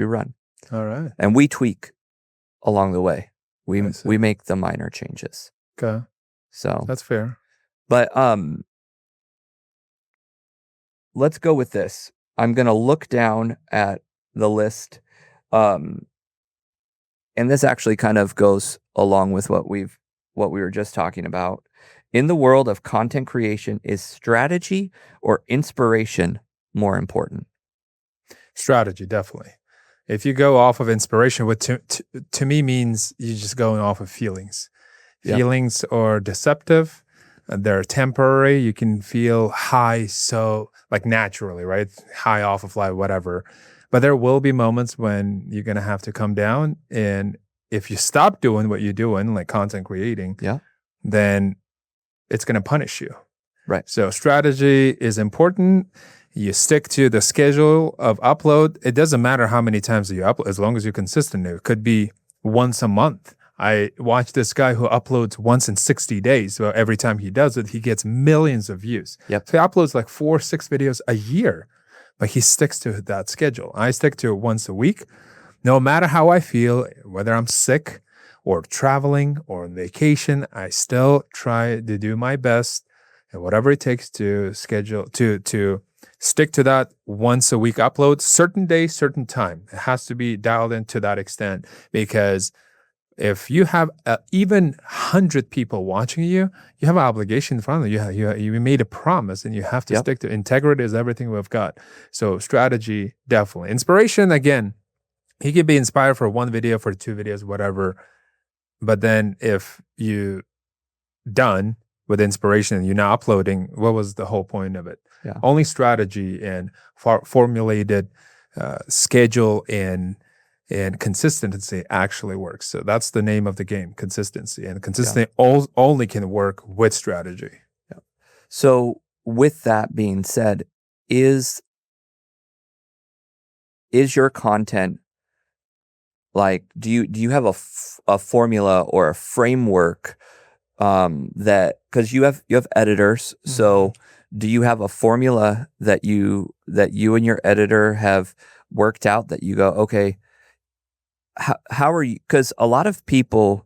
Speaker 1: run.
Speaker 2: All right.
Speaker 1: And we tweak along the way. We make the minor changes.
Speaker 2: Okay.
Speaker 1: So
Speaker 2: that's fair.
Speaker 1: But let's go with this. I'm going to look down at the list. And this actually kind of goes along with what we were just talking about. In the world of content creation, is strategy or inspiration more important?
Speaker 2: Strategy, definitely. If you go off of inspiration, what to me means you're just going off of feelings.
Speaker 1: Yep.
Speaker 2: Feelings are deceptive. They're temporary. You can feel high, so like naturally, right? High off of life, whatever. But there will be moments when you're going to have to come down. And if you stop doing what you're doing, like content creating, then it's going to punish you.
Speaker 1: Right.
Speaker 2: So strategy is important. You stick to the schedule of upload. It doesn't matter how many times you upload, as long as you're consistent. It could be once a month. I watch this guy who uploads once in 60 days. So every time he does it, he gets millions of views.
Speaker 1: Yep.
Speaker 2: So he uploads like 4-6 videos a year, but he sticks to that schedule. I stick to it once a week. No matter how I feel, whether I'm sick or traveling or on vacation, I still try to do my best and whatever it takes to schedule, to stick to that once a week upload, certain day, certain time. It has to be dialed in to that extent, because if you have even 100 people watching you, you have an obligation in front of you. You made a promise, and you have to stick to it. Integrity is everything we've got. So strategy, definitely. Inspiration, again, he could be inspired for one video, for 2 videos, whatever. But then if you done with inspiration and you're not uploading, what was the whole point of it?
Speaker 1: Yeah.
Speaker 2: Only strategy and formulated schedule and consistency actually works. So that's the name of the game, consistency. And consistency only can work with strategy.
Speaker 1: Yeah. So with that being said, is your content like, do you have a formula or a framework that, because you have editors, so do you have a formula that you and your editor have worked out that you go, okay, how are you? Because a lot of people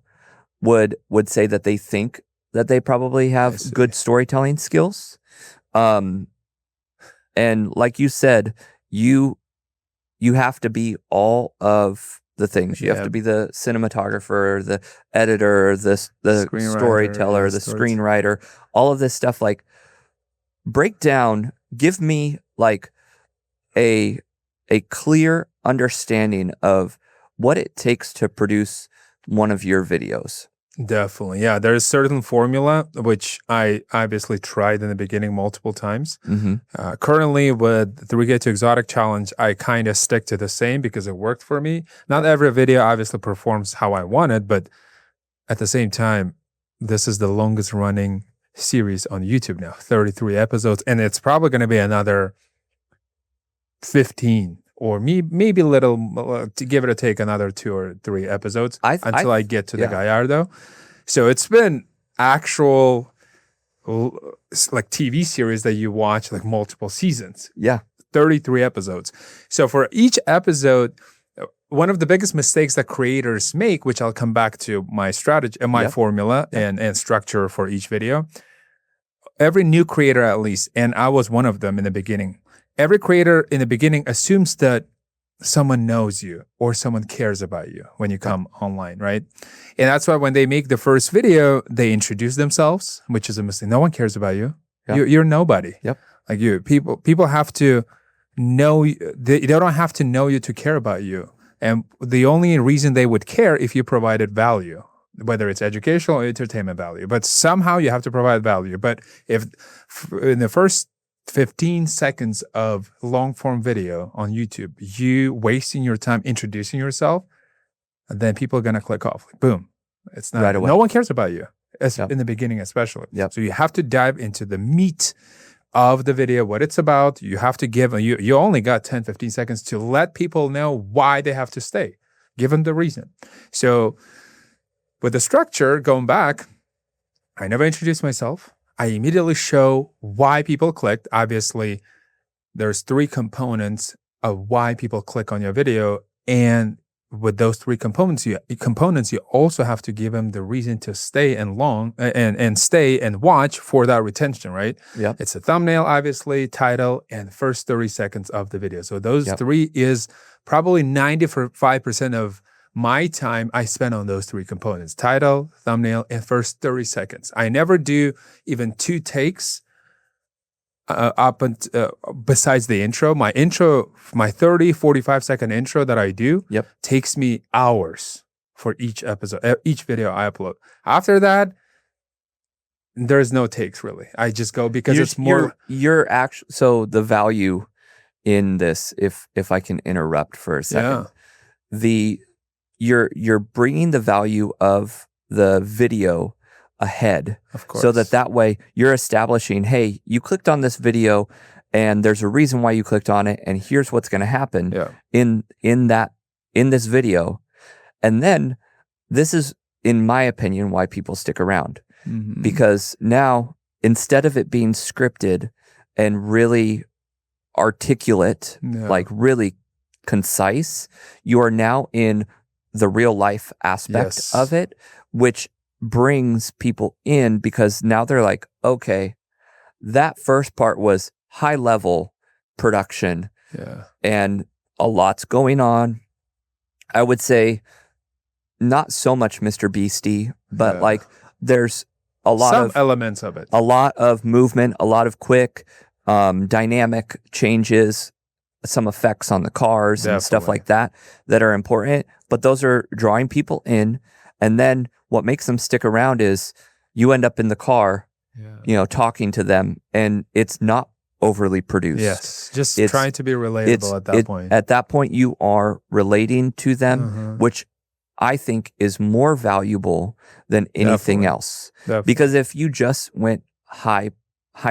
Speaker 1: would say that they think that they probably have good storytelling skills, and like you said, you have to be all of the things. You have to be the cinematographer, the editor, the storyteller, the screenwriter, all of this stuff. Like, break down, give me like a clear understanding of what it takes to produce one of your videos.
Speaker 2: Definitely. Yeah. There's a certain formula, which I obviously tried in the beginning multiple times. Currently with the We Get to Exotic Challenge, I kind of stick to the same because it worked for me. Not every video obviously performs how I wanted, but at the same time, this is the longest running series on YouTube now, 33 episodes. And it's probably going to be another 15 or maybe a little, to give it a take, another 2 or 3 episodes until I get to the Gallardo. So it's been actual like TV series that you watch like multiple seasons.
Speaker 1: Yeah.
Speaker 2: 33 episodes. So for each episode, one of the biggest mistakes that creators make, which I'll come back to my strategy and my formula and structure for each video. Every new creator, at least, and I was one of them in the beginning, every creator in the beginning assumes that someone knows you or someone cares about you when you come online, right? And that's why when they make the first video, they introduce themselves, which is a mistake. No one cares about you. You're nobody.
Speaker 1: Yep.
Speaker 2: Like you, people have to know you. They don't have to know you to care about you. And the only reason they would care if you provided value, whether it's educational or entertainment value. But somehow you have to provide value. But if in the first 15 seconds of long form video on YouTube, you wasting your time introducing yourself, and then people are going to click off. Like, boom. It's not right away. No one cares about you in the beginning, especially. So you have to dive into the meat of the video, what it's about. You have to give, you only got 10, 15 seconds to let people know why they have to stay. Give them the reason. So with the structure, going back, I never introduced myself. I immediately show why people clicked. Obviously, there's 3 components of why people click on your video. And with those 3 components, you also have to give them the reason to stay and stay and watch for that retention, right?
Speaker 1: Yeah.
Speaker 2: It's a thumbnail, obviously, title, and first 30 seconds of the video. So those 3 is probably 95% of my time I spend on those 3 components: title, thumbnail, and first 30 seconds. I never do even 2 takes besides the intro. My 30, 45-second intro that I do takes me hours for each episode, each video I upload. After that, there's no takes really. I just go because it's more.
Speaker 1: You're actually, so the value in this, if I can interrupt for a second, you're bringing the value of the video ahead,
Speaker 2: of course,
Speaker 1: so that way you're establishing, hey, you clicked on this video and there's a reason why you clicked on it, and here's what's going to happen in this video. And then this is, in my opinion, why people stick around, because now, instead of it being scripted and really articulate, like really concise, you are now in the real life aspect of it, which brings people in, because now they're like, okay, that first part was high level production and a lot's going on. I would say not so much Mr. Beastie, but like there's a lot of
Speaker 2: elements of it,
Speaker 1: a lot of movement, a lot of quick dynamic changes, some effects on the cars and stuff like that are important, but those are drawing people in. And then what makes them stick around is you end up in the car,
Speaker 2: Yeah.
Speaker 1: talking to them, and it's not overly produced.
Speaker 2: Yes. Just
Speaker 1: It's-
Speaker 2: trying to be relatable at that point.
Speaker 1: At that point, you are relating to them,
Speaker 2: Uh-huh.
Speaker 1: which I think is more valuable than anything
Speaker 2: Definitely.
Speaker 1: else.
Speaker 2: Definitely.
Speaker 1: Because if you just went high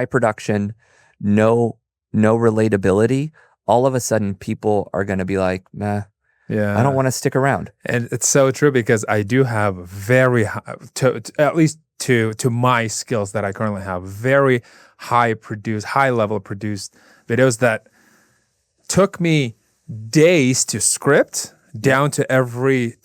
Speaker 1: production, no relatability, all of a sudden people are going to be like, nah,
Speaker 2: Yeah.
Speaker 1: I don't want to stick around.
Speaker 2: And it's so true because I do have very high, at least to my skills that I currently have, very high level produced videos that took me days to script down to every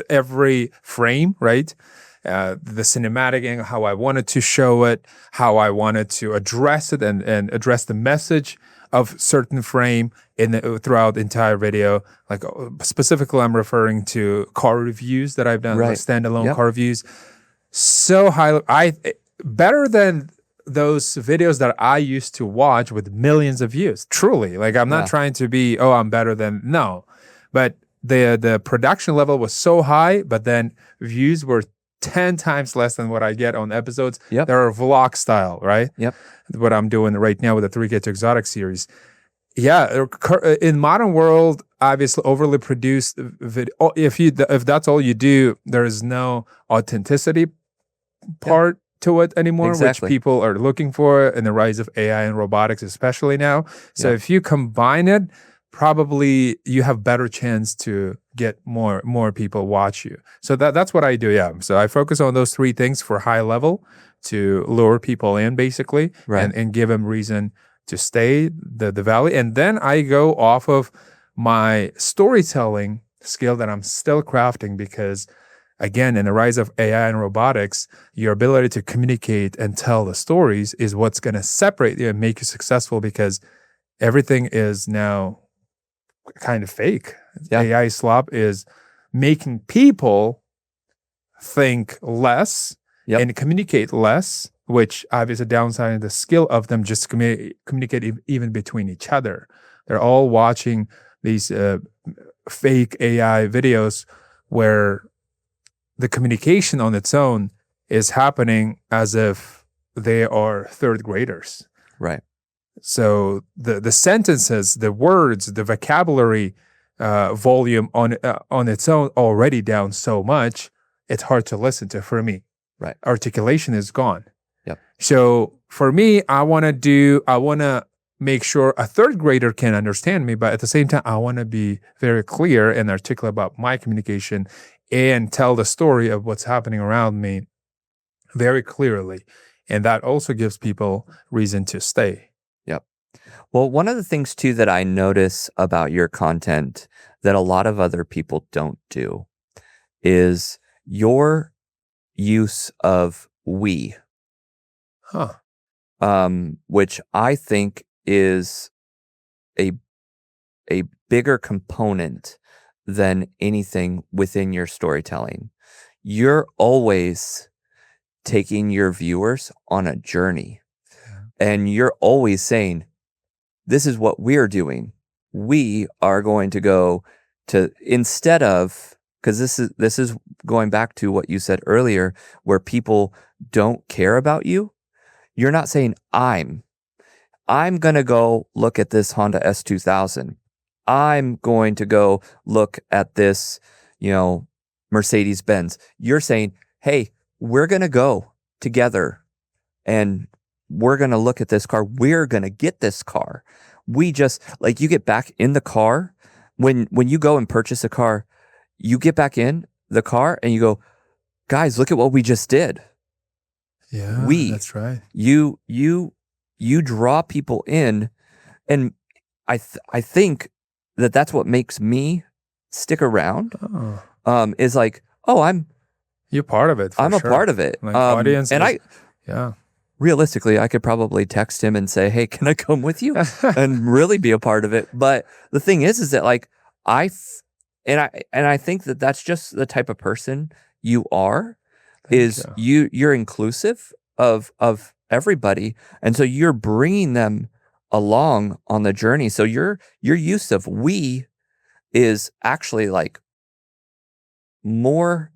Speaker 2: every frame, right? The cinematic angle, how I wanted to show it, how I wanted to address it, and address the message of certain frame throughout the entire video. Like specifically, I'm referring to car reviews that I've done, like standalone car reviews. So high, better than those videos that I used to watch with millions of views. Truly, like I'm not trying to be, oh, I'm better than, no, but the production level was so high, but then views were 10 times less than what I get on episodes. They're vlog style, right? What I'm doing right now with the 3K to Exotic series. Yeah, in modern world, obviously overly produced video. If that's all you do, there is no authenticity part to it anymore, which people are looking for in the rise of AI and robotics, especially now. So if you combine it, probably you have better chance to get more people watch you. So that's what I do. Yeah. So I focus on those three things for high level to lure people in, basically, and give them reason to stay the valley. And then I go off of my storytelling skill that I'm still crafting, because again, in the rise of AI and robotics, your ability to communicate and tell the stories is what's going to separate you and make you successful, because everything is now kind of fake. AI slop is making people think less and communicate less, which obviously downside the skill of them just communicate even between each other. They're all watching these fake AI videos where the communication on its own is happening as if they are third graders.
Speaker 1: Right.
Speaker 2: So the sentences, the words, the vocabulary volume on its own already down so much, it's hard to listen to for me.
Speaker 1: Right.
Speaker 2: Articulation is gone.
Speaker 1: Yep.
Speaker 2: So for me, I want to make sure a third grader can understand me, but at the same time, I want to be very clear and articulate about my communication and tell the story of what's happening around me very clearly. And that also gives people reason to stay.
Speaker 1: Yep. Well, one of the things too that I notice about your content that a lot of other people don't do is your use of we. Which I think is a bigger component than anything within your storytelling. You're always taking your viewers on a journey, and you're always saying, this is what we're doing. We are going to go to, instead of, because this is going back to what you said earlier, where people don't care about you. You're not saying I'm going to go look at this Honda S2000. I'm going to go look at this, Mercedes Benz. You're saying, hey, we're going to go together and we're going to look at this car. We're going to get this car. We just, like, you get back in the car. When you go and purchase a car, you get back in the car and you go, guys, look at what we just did.
Speaker 2: Yeah, that's right.
Speaker 1: You draw people in, and I think that's what makes me stick around. Is like, oh,
Speaker 2: you're part of it.
Speaker 1: I'm a part of it.
Speaker 2: Like audience,
Speaker 1: and realistically, I could probably text him and say, hey, can I come with you and really be a part of it? But the thing is that like I think that that's just the type of person you are. You're inclusive of everybody, and so you're bringing them along on the journey. So your use of we is actually like more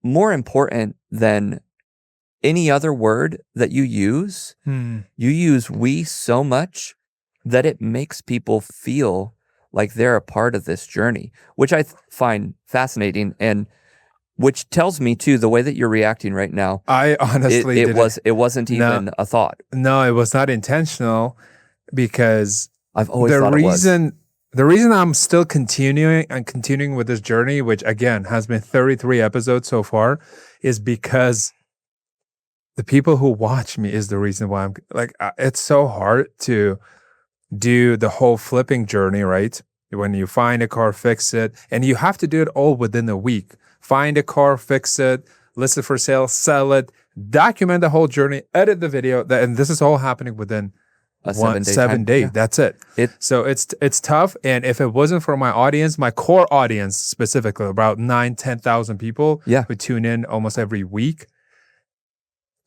Speaker 1: important than any other word that you use we so much that it makes people feel like they're a part of this journey, which I find fascinating, and which tells me too, the way that you're reacting right now,
Speaker 2: I honestly
Speaker 1: it wasn't even a thought.
Speaker 2: No, it was not intentional, because
Speaker 1: I've always thought it was.
Speaker 2: The reason I'm still continuing with this journey, which again has been 33 episodes so far, is because the people who watch me is the reason why I'm like, it's so hard to do the whole flipping journey, right? When you find a car, fix it, and you have to do it all within a week. Find a car, fix it, list it for sale, sell it, document the whole journey, edit the video, and this is all happening within
Speaker 1: a 7
Speaker 2: day.
Speaker 1: Yeah.
Speaker 2: That's it. So it's tough. And if it wasn't for my audience, my core audience specifically, about 10,000 people who tune in almost every week,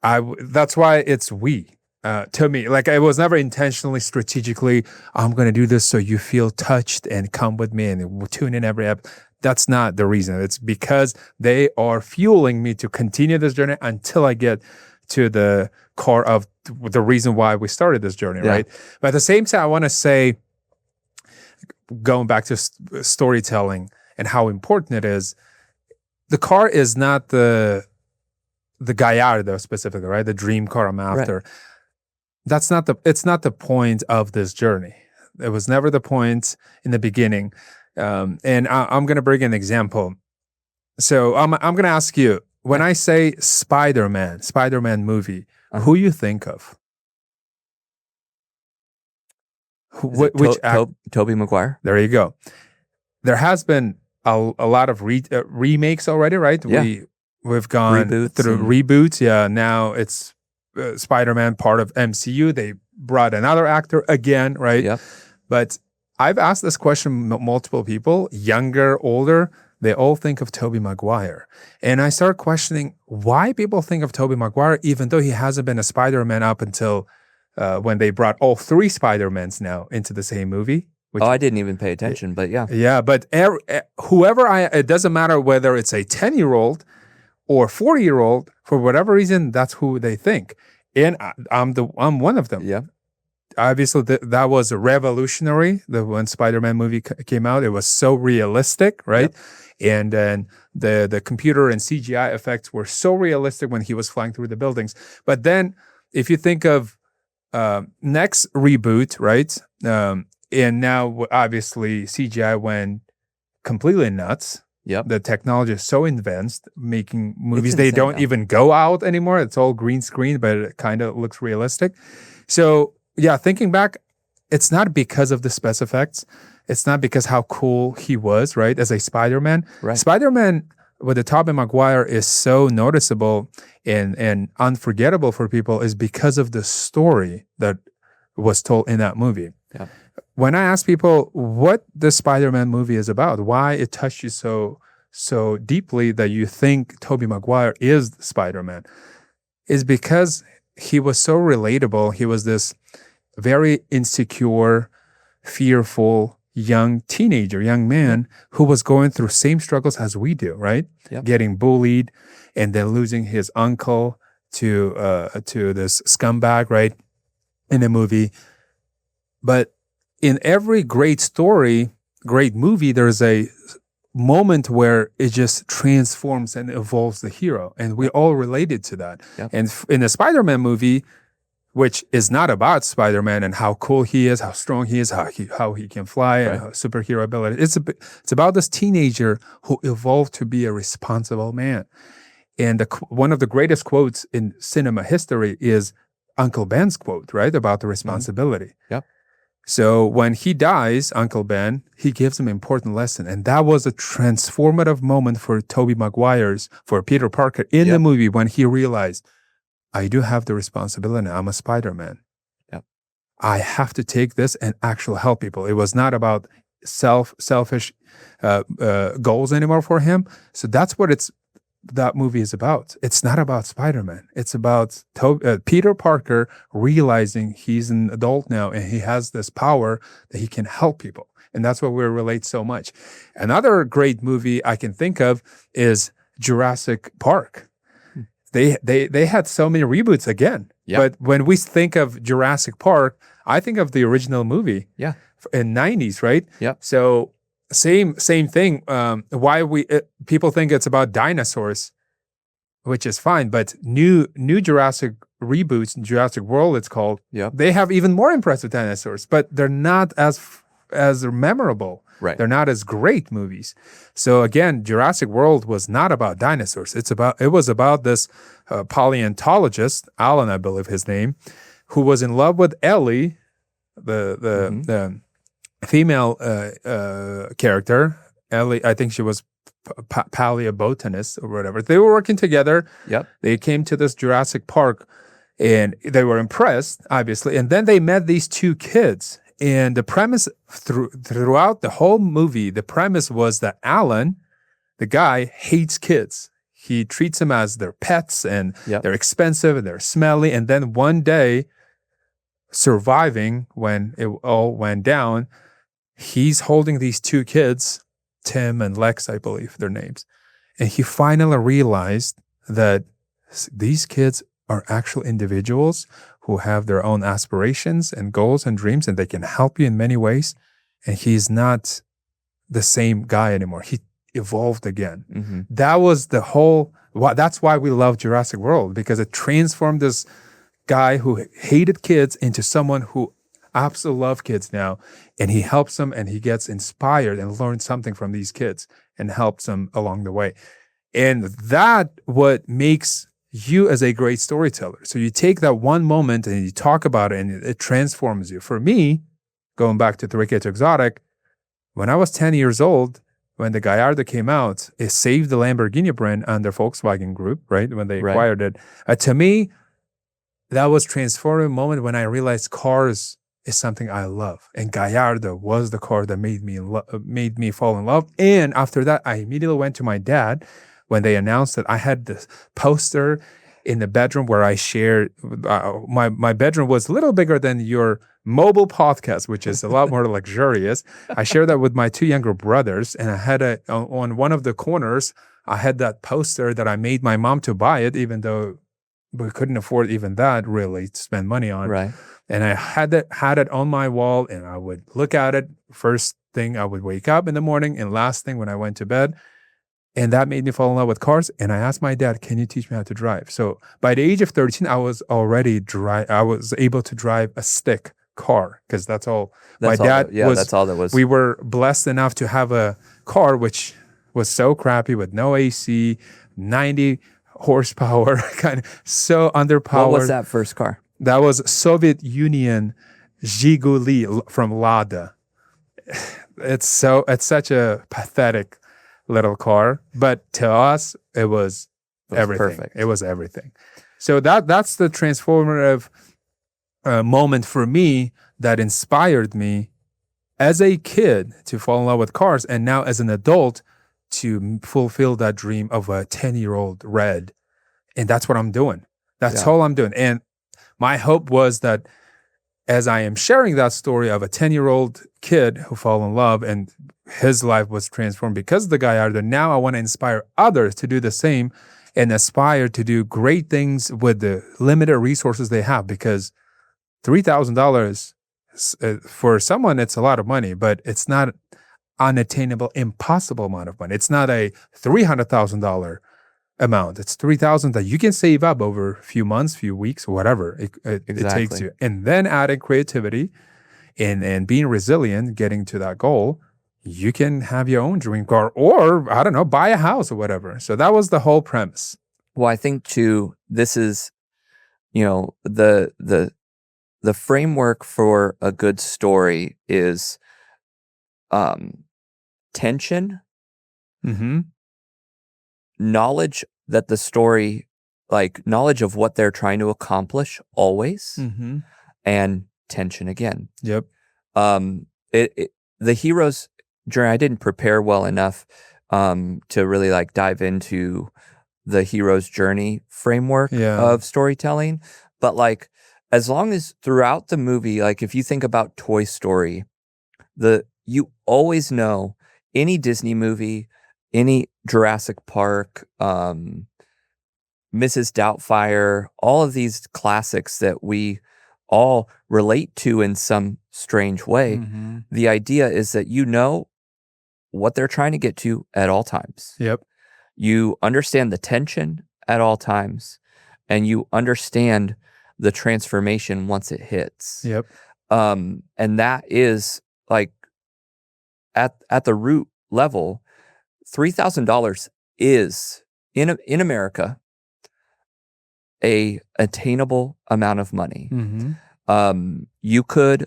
Speaker 2: that's why it's to me. Like, it was never intentionally, strategically, I'm going to do this so you feel touched and come with me and tune in every episode. That's not the reason. It's because they are fueling me to continue this journey until I get to the core of the reason why we started this journey, right? But at the same time, I want to say, going back to storytelling and how important it is, the car is not the Gallardo specifically, right? The dream car I'm after. Right. It's not the point of this journey. It was never the point in the beginning. And I'm going to bring an example. So I'm going to ask you, when I say Spider-Man movie, who you think of? Which
Speaker 1: Tobey Maguire?
Speaker 2: There you go. There has been a lot of remakes already, right?
Speaker 1: Yeah.
Speaker 2: We've gone through reboots. Yeah, now it's Spider-Man, part of MCU. They brought another actor again, right?
Speaker 1: Yep.
Speaker 2: But I've asked this question multiple people, younger, older. They all think of Tobey Maguire. And I start questioning why people think of Tobey Maguire, even though he hasn't been a Spider-Man up until when they brought all three Spider-Mans now into the same movie.
Speaker 1: I didn't even pay attention, but yeah.
Speaker 2: Yeah, but it doesn't matter whether it's a 10-year-old or 40-year-old, for whatever reason, that's who they think. And I'm one of them.
Speaker 1: Yeah.
Speaker 2: Obviously, that was revolutionary. When Spider-Man movie came out, it was so realistic, right? Yep. And then the computer and CGI effects were so realistic when he was flying through the buildings. But then, if you think of next reboot, right? And now, obviously, CGI went completely nuts.
Speaker 1: Yep.
Speaker 2: The technology is so advanced, making movies they don't even go out anymore. It's all green screen, but it kind of looks realistic. So, yeah, thinking back, it's not because of the special effects. It's not because how cool he was, right, as a Spider-Man.
Speaker 1: Right.
Speaker 2: Spider-Man with the Tobey Maguire is so noticeable and unforgettable for people is because of the story that was told in that movie.
Speaker 1: Yeah.
Speaker 2: When I ask people what the Spider-Man movie is about, why it touched you so deeply that you think Tobey Maguire is Spider-Man, is because he was so relatable. He was this very insecure, fearful, young man who was going through same struggles as we do, right?
Speaker 1: Yep.
Speaker 2: Getting bullied and then losing his uncle to this scumbag, right? In the movie. But in every great story, great movie, there's a moment where it just transforms and evolves the hero. And we all related to that.
Speaker 1: Yep.
Speaker 2: And in the Spider-Man movie, which is not about Spider-Man and how cool he is, how strong he is, how he can fly,
Speaker 1: right.
Speaker 2: Superhero ability. It's about this teenager who evolved to be a responsible man. And one of the greatest quotes in cinema history is Uncle Ben's quote, right, about the responsibility.
Speaker 1: Mm-hmm. Yep.
Speaker 2: So when he dies, Uncle Ben, he gives him an important lesson. And that was a transformative moment for Tobey Maguire's, for Peter Parker in the movie when he realized, I do have the responsibility. I'm a Spider-Man.
Speaker 1: Yep.
Speaker 2: I have to take this and actually help people. It was not about selfish goals anymore for him. So that's what that movie is about. It's not about Spider-Man. It's about Peter Parker realizing he's an adult now and he has this power that he can help people. And that's what we relate so much. Another great movie I can think of is Jurassic Park. they had so many reboots again.
Speaker 1: Yeah.
Speaker 2: But when we think of Jurassic Park, I think of the original movie.
Speaker 1: Yeah.
Speaker 2: In 90s, right?
Speaker 1: Yep.
Speaker 2: So same thing. Why people think it's about dinosaurs, which is fine, but new Jurassic reboots, Jurassic World, it's called.
Speaker 1: Yeah.
Speaker 2: They have even more impressive dinosaurs, but they're not as memorable.
Speaker 1: Right.
Speaker 2: They're not as great movies. So again, Jurassic World was not about dinosaurs. It was about this paleontologist, Alan, I believe his name, who was in love with Ellie, the female character. Ellie, I think she was paleobotanist or whatever. They were working together.
Speaker 1: Yep.
Speaker 2: They came to this Jurassic Park and they were impressed, obviously. And then they met these two kids. And the premise throughout the whole movie, the premise was that Alan, the guy, hates kids. He treats them as their pets and they're expensive and they're smelly. And then one day, surviving when it all went down, he's holding these two kids, Tim and Lex, I believe their names. And he finally realized that these kids are actual individuals who have their own aspirations and goals and dreams, and they can help you in many ways. And he's not the same guy anymore. He evolved again.
Speaker 1: Mm-hmm.
Speaker 2: That was the whole, that's why we love Jurassic World, because it transformed this guy who hated kids into someone who absolutely loves kids now. And he helps them and he gets inspired and learns something from these kids and helps them along the way. And that what makes you as a great storyteller. So you take that one moment and you talk about it and it transforms you. For me, going back to 3K to Exotic, when I was 10 years old, when the Gallardo came out, it saved the Lamborghini brand under Volkswagen Group, right? When they acquired it. To me, that was a transformative moment when I realized cars is something I love. And Gallardo was the car that made me fall in love. And after that, I immediately went to my dad when they announced that I had this poster in the bedroom where I shared. My bedroom was a little bigger than your mobile podcast, which is a lot more luxurious. I shared that with my two younger brothers, and I had on one of the corners, I had that poster that I made my mom to buy it, even though we couldn't afford even that really to spend money on.
Speaker 1: Right.
Speaker 2: And I had it on my wall, and I would look at it first thing I would wake up in the morning, and last thing when I went to bed. And that made me fall in love with cars. And I asked my dad, "Can you teach me how to drive?" So by the age of 13, I was able to drive a stick car because that's all.
Speaker 1: That's that's all that was.
Speaker 2: We were blessed enough to have a car which was so crappy with no AC, 90 horsepower, kind of so underpowered.
Speaker 1: What was that first car?
Speaker 2: That was Soviet Union Zhiguli from Lada. It's such a pathetic little car, but to us it was everything.
Speaker 1: Perfect.
Speaker 2: It was everything. So that's the transformative moment for me that inspired me as a kid to fall in love with cars, and now as an adult to fulfill that dream of a 10-year-old Red. And that's what I'm doing. That's all I'm doing. And my hope was that as I am sharing that story of a 10-year-old kid who fell in love and his life was transformed because of the Gallardo, now I want to inspire others to do the same and aspire to do great things with the limited resources they have, because $3,000 for someone, it's a lot of money, but it's not unattainable, impossible amount of money. It's not a $300,000 amount. It's $3,000 that you can save up over a few months, few weeks, whatever it takes you. And then adding creativity and being resilient, getting to that goal, you can have your own dream car or, I don't know, buy a house or whatever. So that was the whole premise.
Speaker 1: Well, I think too, this is, the framework for a good story is tension, knowledge that the story, like knowledge of what they're trying to accomplish always, and tension again.
Speaker 2: Yep.
Speaker 1: The hero's journey, I didn't prepare well enough to really like dive into the hero's journey framework of storytelling. But like, as long as throughout the movie, like if you think about Toy Story, you always know any Disney movie, any Jurassic Park, Mrs. Doubtfire, all of these classics that we all relate to in some strange way.
Speaker 2: Mm-hmm.
Speaker 1: The idea is that you know what they're trying to get to at all times.
Speaker 2: Yep.
Speaker 1: You understand the tension at all times, and you understand the transformation once it hits.
Speaker 2: Yep.
Speaker 1: And that is like at the root level, $3,000 is in America a attainable amount of money.
Speaker 2: Mm-hmm.
Speaker 1: You could,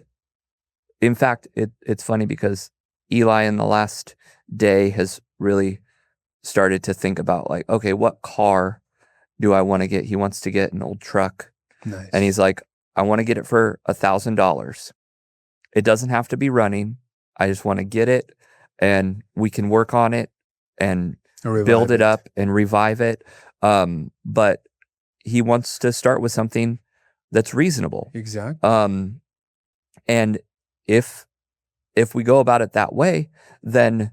Speaker 1: in fact, it's funny because Eli in the last day has really started to think about like, okay, what car do I want to get? He wants to get an old truck.
Speaker 2: Nice.
Speaker 1: And he's like, I want to get it for $1,000. It doesn't have to be running. I just want to get it and we can work on it and build it up and revive it. But he wants to start with something that's reasonable.
Speaker 2: Exactly.
Speaker 1: And if we go about it that way, then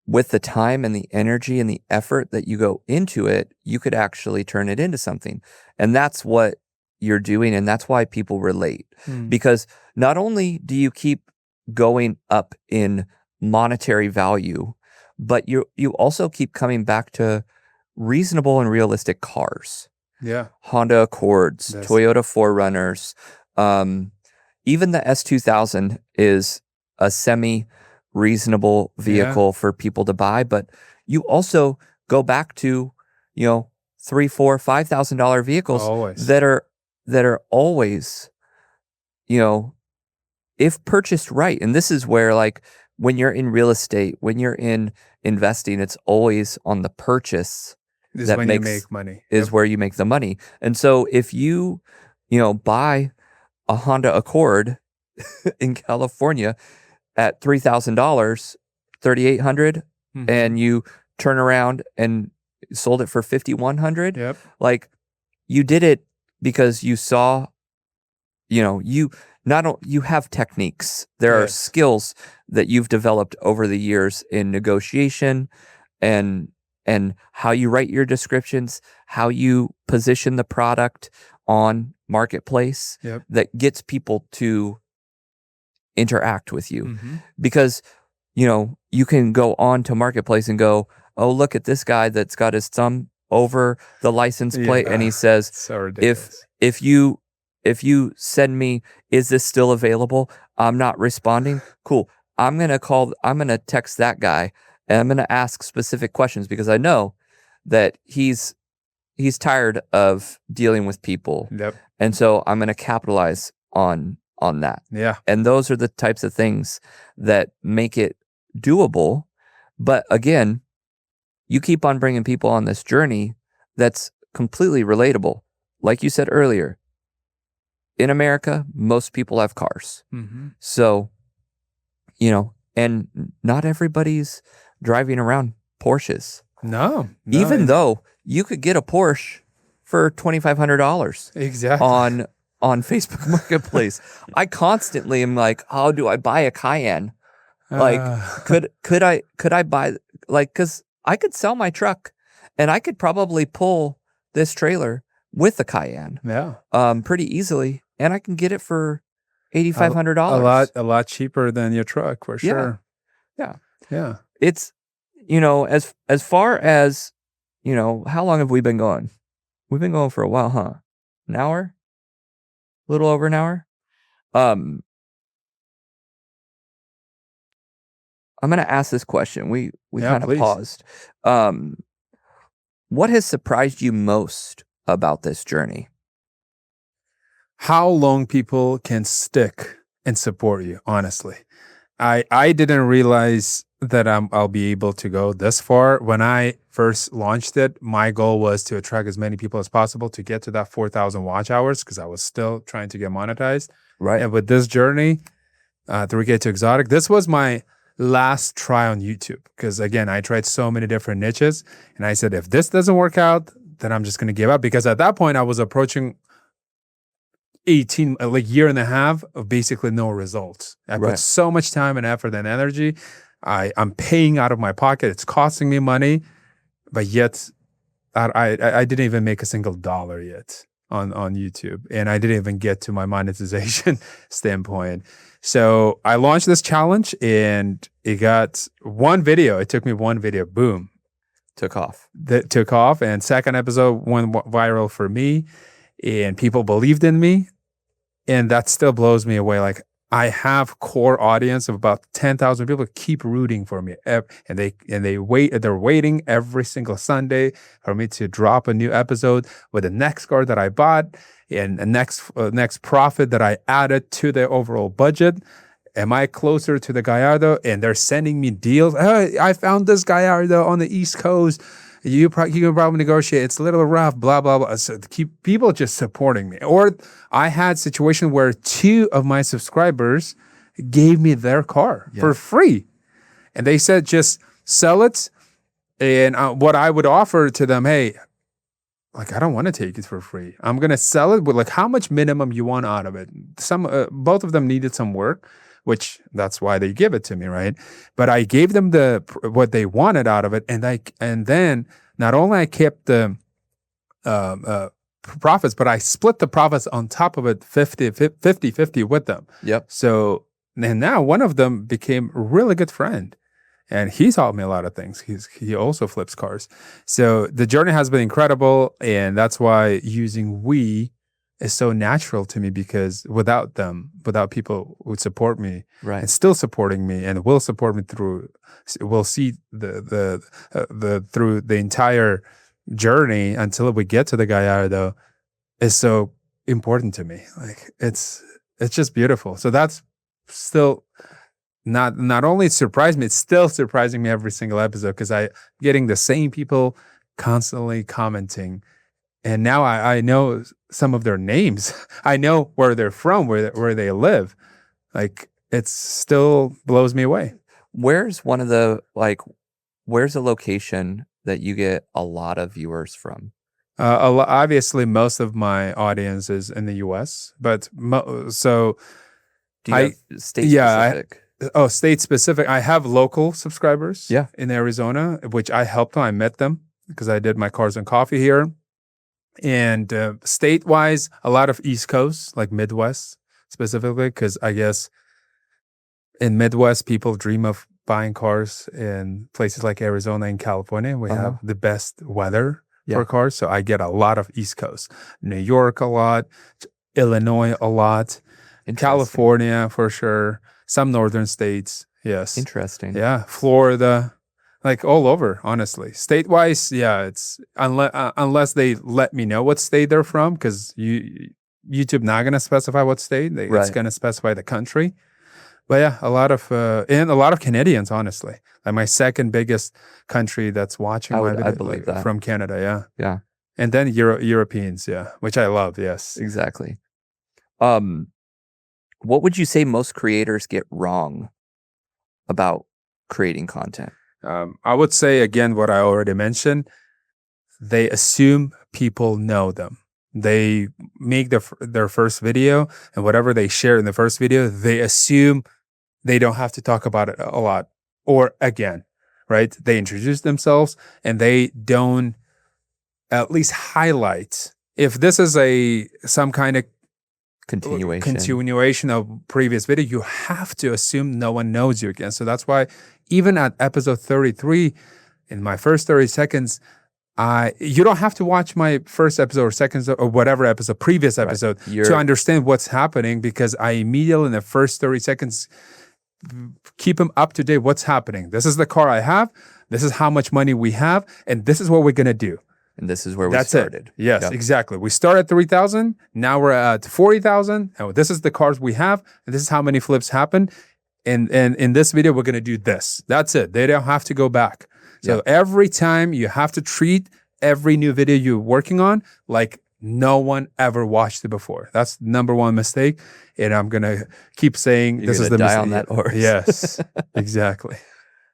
Speaker 1: with the time and the energy and the effort that you go into it, you could actually turn it into something. And that's what you're doing. And that's why people relate. Because not only do you keep going up in monetary value, but you also keep coming back to reasonable and realistic cars.
Speaker 2: Yeah.
Speaker 1: Honda Accords, Toyota 4Runners, even the S2000 is a semi-reasonable vehicle for people to buy, but you also go back to, $3,000, $4,000, $5,000 vehicles that are always, if purchased right. And this is where, like, when you're in real estate, when you're in investing, it's always on the purchase
Speaker 2: you make money.
Speaker 1: Is where you make the money. And so if you buy a Honda Accord in California at $3,000, $3,800, and you turn around and sold it for $5,100, like you did it because you saw, you have techniques. There are skills that you've developed over the years in negotiation and how you write your descriptions, how you position the product on marketplace that gets people to interact with you. Because you can go on to marketplace and go, oh, look at this guy that's got his thumb over the license plate and he says,
Speaker 2: so
Speaker 1: if you send me, is this still available? I'm not responding. Cool. I'm going to text that guy and I'm going to ask specific questions because I know that he's tired of dealing with people. And so I'm going to capitalize on that. And those are the types of things that make it doable. But again, you keep on bringing people on this journey that's completely relatable. Like you said earlier, in America, most people have cars. So, and not everybody's driving around Porsches.
Speaker 2: No.
Speaker 1: Even though you could get a Porsche for $2,500
Speaker 2: exactly
Speaker 1: on Facebook Marketplace. I constantly am like, how do I buy a Cayenne? Like, could I buy, like, because I could sell my truck and I could probably pull this trailer with a Cayenne pretty easily, and I can get it for $8,500.
Speaker 2: A lot cheaper than your truck for sure. Yeah.
Speaker 1: It's as far as how long have we been going? We've been going for a while, huh? An hour? A little over an hour? I'm gonna ask this question. We kind of paused. What has surprised you most about this journey?
Speaker 2: How long people can stick and support you, honestly. I didn't realize that I'll be able to go this far. When I first launched it, my goal was to attract as many people as possible to get to that 4,000 watch hours because I was still trying to get monetized.
Speaker 1: Right.
Speaker 2: And with this journey, 3K to Exotic, this was my last try on YouTube because, again, I tried so many different niches. And I said, if this doesn't work out, then I'm just going to give up. Because at that point, I was approaching 18, like year and a half of basically no results. I put so much time and effort and energy. I'm paying out of my pocket. It's costing me money, but yet I didn't even make a single dollar yet on YouTube, and I didn't even get to my monetization standpoint. So I launched this challenge, and it got one video. It took me one video, boom,
Speaker 1: Took off.
Speaker 2: that took off, and second episode went viral for me, and people believed in me, and that still blows me away. Like, I have core audience of about 10,000 people keep rooting for me, and they're waiting every single Sunday for me to drop a new episode with the next car that I bought and the next profit that I added to the overall budget. Am I closer to the Gallardo? And they're sending me deals. Oh, I found this Gallardo on the East Coast. You can probably negotiate. It's a little rough, blah, blah, blah. So to keep people just supporting me. Or I had situation where 2 of my subscribers gave me their car for free. And they said, just sell it. And what I would offer to them, hey, like, I don't want to take it for free. I'm going to sell it with, like, how much minimum you want out of it. Both of them needed some work, which that's why they give it to me, right? But I gave them what they wanted out of it, and then not only I kept the profits, but I split the profits on top of it 50 with them.
Speaker 1: Yep.
Speaker 2: So, and now one of them became a really good friend, and he's taught me a lot of things. He also flips cars. So the journey has been incredible, and that's why using we is so natural to me, because without people who would support me,
Speaker 1: Right.
Speaker 2: and still supporting me and will support me we'll see through the entire journey until we get to the Gallardo, is so important to me. Like, it's just beautiful. So that's still not only surprised me, it's still surprising me every single episode, because I getting the same people constantly commenting. And now I know some of their names. I know where they're from, where they live. Like, it still blows me away.
Speaker 1: Where's a location that you get a lot of viewers from?
Speaker 2: Obviously, most of my audience is in the U.S., but so
Speaker 1: Do you have state specific?
Speaker 2: State specific. I have local subscribers.
Speaker 1: Yeah.
Speaker 2: In Arizona, which I helped them. I met them because I did my Cars and Coffee here. And state-wise, a lot of East Coast, like Midwest specifically, because I guess in Midwest, people dream of buying cars in places like Arizona and California. We have the best weather for cars. So I get a lot of East Coast. New York a lot, Illinois a lot, California for sure, some northern states, yes.
Speaker 1: Interesting.
Speaker 2: Yeah, Florida. Like, all over, honestly. State-wise, yeah, it's unless they let me know what state they're from, because YouTube not gonna specify what state. It's gonna specify the country. But yeah, a lot of Canadians, honestly. Like, my second biggest country that's watching my video,
Speaker 1: I believe that.
Speaker 2: from Canada, yeah.
Speaker 1: Yeah.
Speaker 2: And then Europeans, yeah, which I love, yes.
Speaker 1: Exactly. What would you say most creators get wrong about creating content?
Speaker 2: I would say, again, what I already mentioned. They assume people know them. They make their first video, and whatever they share in the first video, they assume they don't have to talk about it a lot. Or again, right? They introduce themselves, and they don't at least highlight. If this is some kind of continuation of previous video, you have to assume no one knows you again. So that's why even at episode 33, in my first 30 seconds, you don't have to watch my first episode or second or whatever episode, previous episode, to understand what's happening, because I immediately in the first 30 seconds keep them up to date. What's happening? This is the car I have. This is how much money we have, and this is what we're gonna do.
Speaker 1: And this is where we started.
Speaker 2: It. Yes, exactly. We started at 3,000. Now we're at 40,000. And this is the cars we have. And this is how many flips happen. And in this video, we're going to do this. That's it. They don't have to go back. So every time you have to treat every new video you're working on like no one ever watched it before. That's number one mistake. And I'm going to keep saying this is the mistake.
Speaker 1: On that horse.
Speaker 2: Yes, exactly.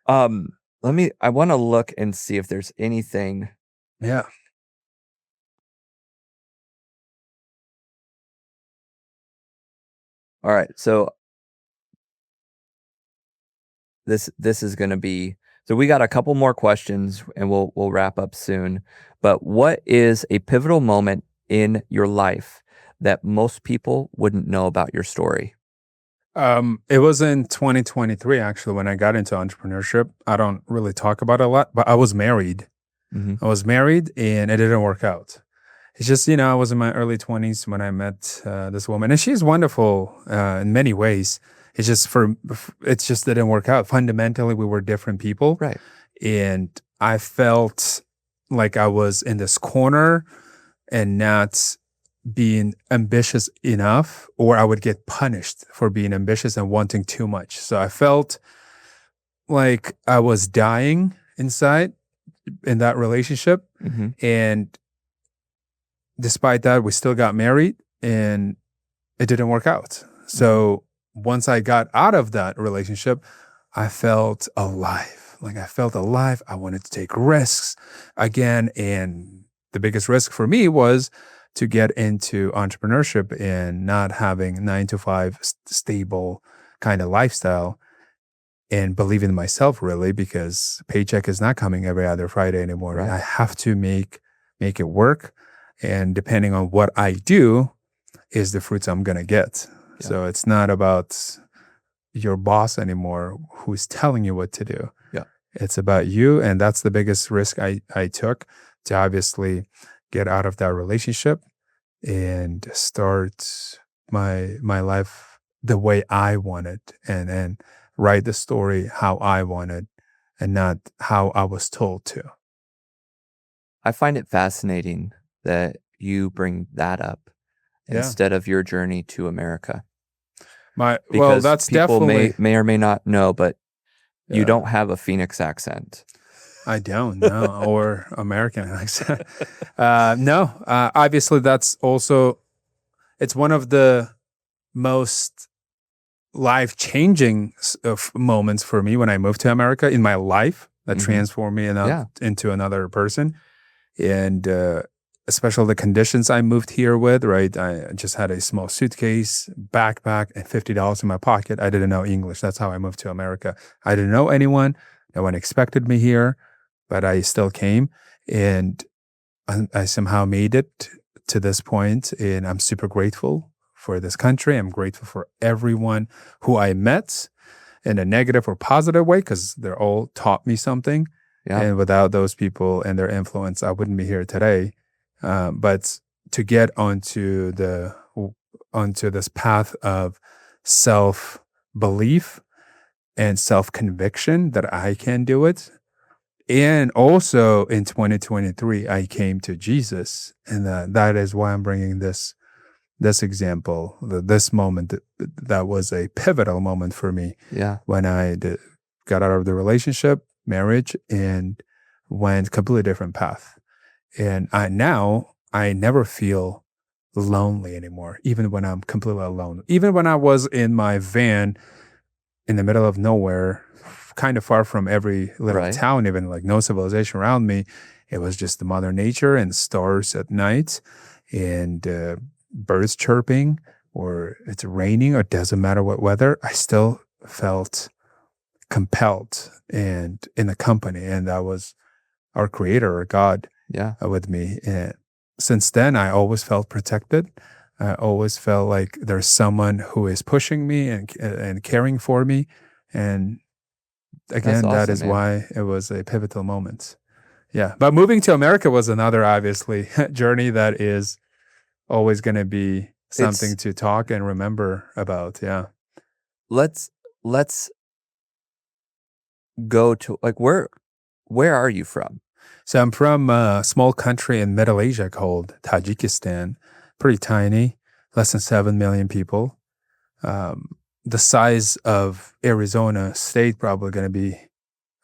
Speaker 1: I want to look and see if there's anything.
Speaker 2: Yeah.
Speaker 1: All right. So this is going to be So we got a couple more questions and we'll wrap up soon. But what is a pivotal moment in your life that most people wouldn't know about your story?
Speaker 2: It was in 2023 actually when I got into entrepreneurship. I don't really talk about it a lot, but I was married.
Speaker 1: Mhm.
Speaker 2: I was married and it didn't work out. It's just, I was in my early 20s when I met this woman, and she's wonderful in many ways. It's just it just didn't work out. Fundamentally, we were different people,
Speaker 1: Right.
Speaker 2: and I felt like I was in this corner and not being ambitious enough, or I would get punished for being ambitious and wanting too much. So I felt like I was dying inside in that relationship.
Speaker 1: Mhm.
Speaker 2: And despite that, we still got married and it didn't work out. So once I got out of that relationship, I felt alive. Like I felt alive. I wanted to take risks again. And the biggest risk for me was to get into entrepreneurship and not having 9 to 5 stable kind of lifestyle and believe in myself really because paycheck is not coming every other Friday anymore.
Speaker 1: Right.
Speaker 2: I have to make it work. And depending on what I do is the fruits I'm gonna get.
Speaker 1: Yeah.
Speaker 2: So it's not about your boss anymore who's telling you what to do.
Speaker 1: Yeah.
Speaker 2: It's about you. And that's the biggest risk I took to obviously get out of that relationship and start my life the way I wanted and write the story how I wanted and not how I was told to.
Speaker 1: I find it fascinating that you bring that up
Speaker 2: Yeah.
Speaker 1: instead of your journey to America.
Speaker 2: Well,
Speaker 1: Because
Speaker 2: that's
Speaker 1: people
Speaker 2: definitely
Speaker 1: may or may not know, but you
Speaker 2: Yeah.
Speaker 1: don't have a Phoenix accent.
Speaker 2: I don't know, or American accent. No, obviously that's also it's one of the most life-changing moments for me when I moved to America in my life that
Speaker 1: Mhm.
Speaker 2: transformed me
Speaker 1: Yeah.
Speaker 2: into another person. And especially the conditions I moved here with, right? I just had a small suitcase, backpack, and $50 in my pocket. I didn't know English. That's how I moved to America. I didn't know anyone. No one expected me here, but I still came. And I somehow made it to this point, and I'm super grateful for this country. I'm grateful for everyone who I met in a negative or positive way because they're all taught me something.
Speaker 1: Yeah.
Speaker 2: And without those people and their influence, I wouldn't be here today. But to get onto this path of self belief and self conviction that I can do it. And also in 2023, I came to Jesus, and that is why I'm bringing this example, this moment that was a pivotal moment for me
Speaker 1: Yeah.
Speaker 2: when I got out of the relationship, marriage, and went completely different path. And I never feel lonely anymore, even when I'm completely alone. Even when I was in my van in the middle of nowhere, kind of far from every little
Speaker 1: Right.
Speaker 2: town, even like no civilization around me. It was just the mother nature and stars at night and birds chirping, or it's raining, or it doesn't matter what weather. I still felt compelled and in the company. And that was our creator or God
Speaker 1: Yeah.
Speaker 2: with me. And since then, I always felt protected. I always felt like there's someone who is pushing me and caring for me. And
Speaker 1: That's
Speaker 2: again, that
Speaker 1: awesome,
Speaker 2: is
Speaker 1: man.
Speaker 2: why it was a pivotal moment. Yeah. But moving to America was another, obviously, journey that is always going to be something
Speaker 1: It's
Speaker 2: to talk and remember about. Yeah.
Speaker 1: let's let's go to like where are you from?
Speaker 2: So I'm from a small country in Middle Asia called Tajikistan. Pretty tiny, less than 7 million people. The size of Arizona state probably going to be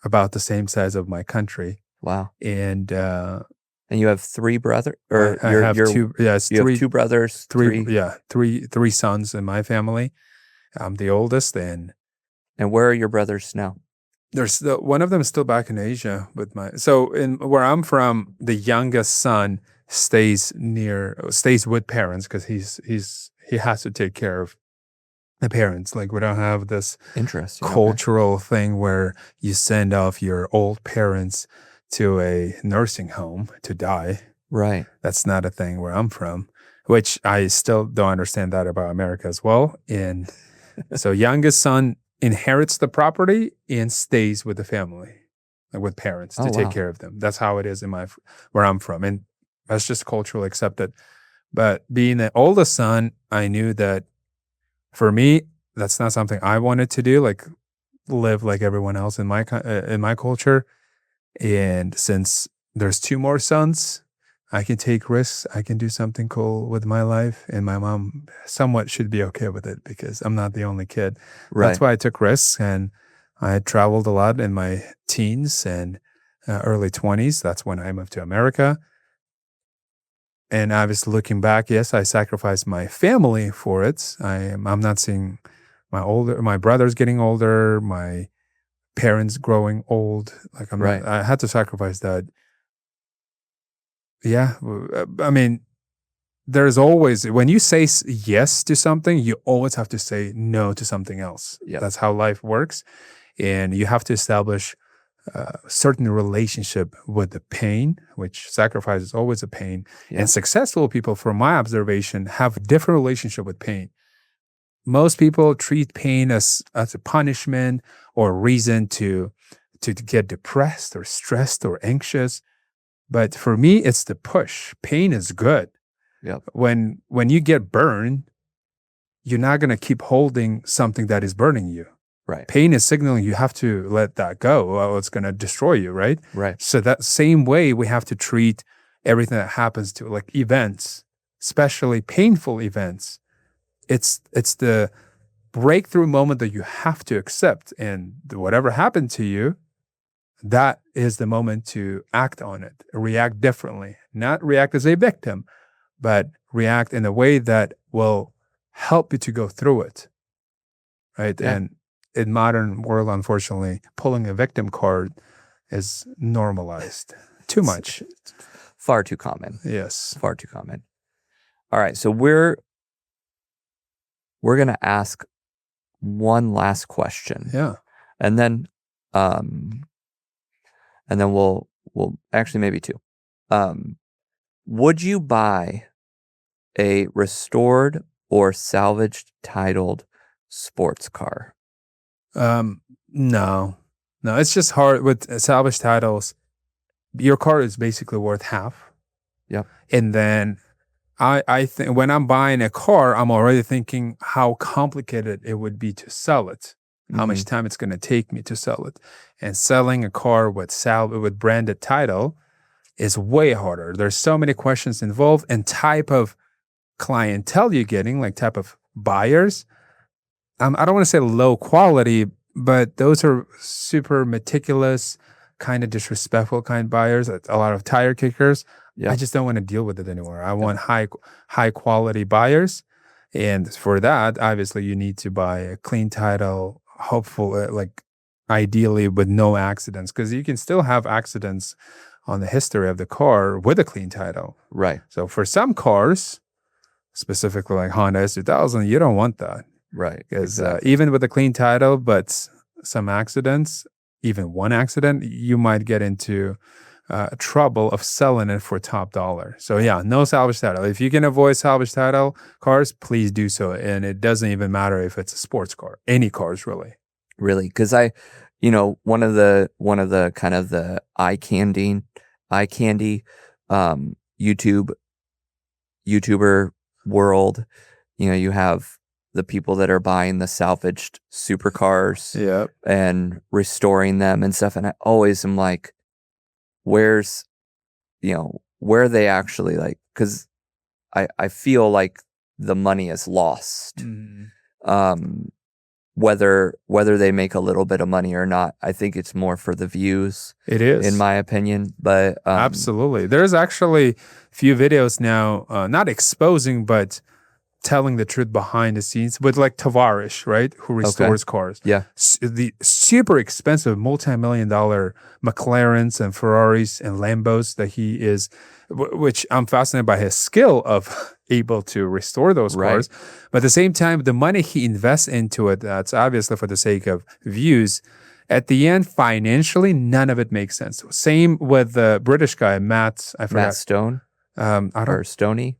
Speaker 2: about the same size of my country.
Speaker 1: Wow.
Speaker 2: And
Speaker 1: And you have three brother or
Speaker 2: I have two. Yeah, it's
Speaker 1: you have
Speaker 2: three.
Speaker 1: two brothers,
Speaker 2: Three.
Speaker 1: three.
Speaker 2: Yeah, three sons in my family. I'm the oldest, and
Speaker 1: And where are your brothers now?
Speaker 2: there's one of them is still back in Asia with my. So in where I'm from, the youngest son stays with parents because he has to take care of the parents. Like we don't have this
Speaker 1: Interesting. Okay.
Speaker 2: cultural thing where you send off your old parents to a nursing home to die.
Speaker 1: Right.
Speaker 2: That's not a thing where I'm from, which I still don't understand that about America as well. And so youngest son inherits the property and stays with the family, like with parents to
Speaker 1: Oh,
Speaker 2: take
Speaker 1: wow.
Speaker 2: care of them. That's how it is in where I'm from. And that's just culturally accepted. But being the oldest son, I knew that for me, that's not something I wanted to do, like live like everyone else in my culture. And since there's two more sons, I can take risks. I can do something cool with my life. And my mom somewhat should be okay with it because I'm not the only kid.
Speaker 1: Right.
Speaker 2: That's why I took risks. And I traveled a lot in my teens and early 20s. That's when I moved to America. And obviously looking back, yes, I sacrificed my family for it. I'm not seeing my brothers getting older, my parents growing old. Like
Speaker 1: Right.
Speaker 2: I had to sacrifice that. Yeah. I mean, there's always, when you say yes to something, you always have to say no to something else.
Speaker 1: Yep.
Speaker 2: That's how life works. And you have to establish a certain relationship with the pain, which sacrifice is always a pain.
Speaker 1: Yeah.
Speaker 2: And successful people, from my observation, have a different relationship with pain. Most people treat pain as a punishment or a reason to get depressed or stressed or anxious. But for me, it's the push. Pain is good.
Speaker 1: Yep.
Speaker 2: When you get burned, you're not going to keep holding something that is burning you.
Speaker 1: Right.
Speaker 2: Pain is signaling you have to let that go, or it's going to destroy you, right?
Speaker 1: Right.
Speaker 2: So that same way, we have to treat everything that happens to, like events, especially painful events. It's the breakthrough moment that you have to accept, and whatever happened to you, that is the moment to act on it, react differently, not react as a victim, but react in a way that will help you to go through it, right?
Speaker 1: Yeah.
Speaker 2: And in modern world, unfortunately, pulling a victim card is normalized too much.
Speaker 1: Far too common.
Speaker 2: Yes.
Speaker 1: Far too common. All right. So we're going to ask one last question.
Speaker 2: Yeah.
Speaker 1: And then we'll actually maybe two. Would you buy a restored or salvaged titled sports car?
Speaker 2: No, it's just hard with salvage titles. Your car is basically worth half.
Speaker 1: Yep.
Speaker 2: And then I think when I'm buying a car, I'm already thinking how complicated it would be to sell it, how much time it's going to take me to sell it. And selling a car with branded title is way harder. There's so many questions involved, and type of clientele you're getting, like type of buyers. I don't want to say low quality, but those are super meticulous, kind of disrespectful kind of buyers, a lot of tire kickers.
Speaker 1: Yeah.
Speaker 2: I just don't want to deal with it anymore. I want high quality buyers. And for that, obviously, you need to buy a clean title, hopefully, like ideally with no accidents, because you can still have accidents on the history of the car with a clean title.
Speaker 1: Right.
Speaker 2: So for some cars, specifically like Honda S2000, you don't want that.
Speaker 1: Right.
Speaker 2: Because even with a clean title, but some accidents, even one accident, you might get into trouble of selling it for top dollar. So yeah, no salvage title. If you can avoid salvage title cars, please do so. And it doesn't even matter if it's a sports car, any cars really.
Speaker 1: Really, because one of the kind of the eye candy YouTuber world, you have the people that are buying the salvaged supercars,
Speaker 2: Yep,
Speaker 1: and restoring them and stuff. And I always am like, where are they actually, like, because I feel like the money is lost. Whether they make a little bit of money or not, I think it's more for the views.
Speaker 2: it is,
Speaker 1: in my opinion. But
Speaker 2: absolutely. There's actually a few videos now, not exposing, but telling the truth behind the scenes with like Tavarish, right? Who restores cars.
Speaker 1: Yeah.
Speaker 2: The super expensive multi-million-dollar McLarens and Ferraris and Lambos that he is which I'm fascinated by his skill of able to restore those
Speaker 1: Right.
Speaker 2: cars. But at the same time, the money he invests into it, that's obviously for the sake of views. At the end, financially, none of it makes sense. Same with the British guy, Matt, I forgot.
Speaker 1: Matt Stone
Speaker 2: I
Speaker 1: or
Speaker 2: don't.
Speaker 1: Stoney.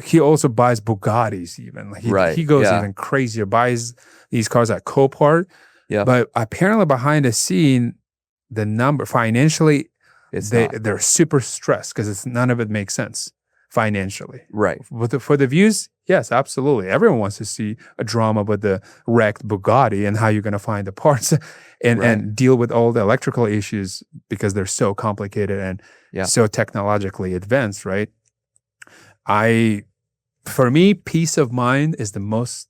Speaker 2: He also buys Bugattis even. Like
Speaker 1: Right.
Speaker 2: he goes
Speaker 1: Yeah.
Speaker 2: even crazier, buys these cars at Copart.
Speaker 1: Yep.
Speaker 2: But apparently behind the scene, the number financially,
Speaker 1: It's
Speaker 2: they're super stressed because none of it makes sense financially.
Speaker 1: right.
Speaker 2: For the views, yes, absolutely. Everyone wants to see a drama with the wrecked Bugatti and how you're going to find the parts and
Speaker 1: Right.
Speaker 2: deal with all the electrical issues because they're so complicated and
Speaker 1: Yeah.
Speaker 2: so technologically advanced, right? For me, peace of mind is the most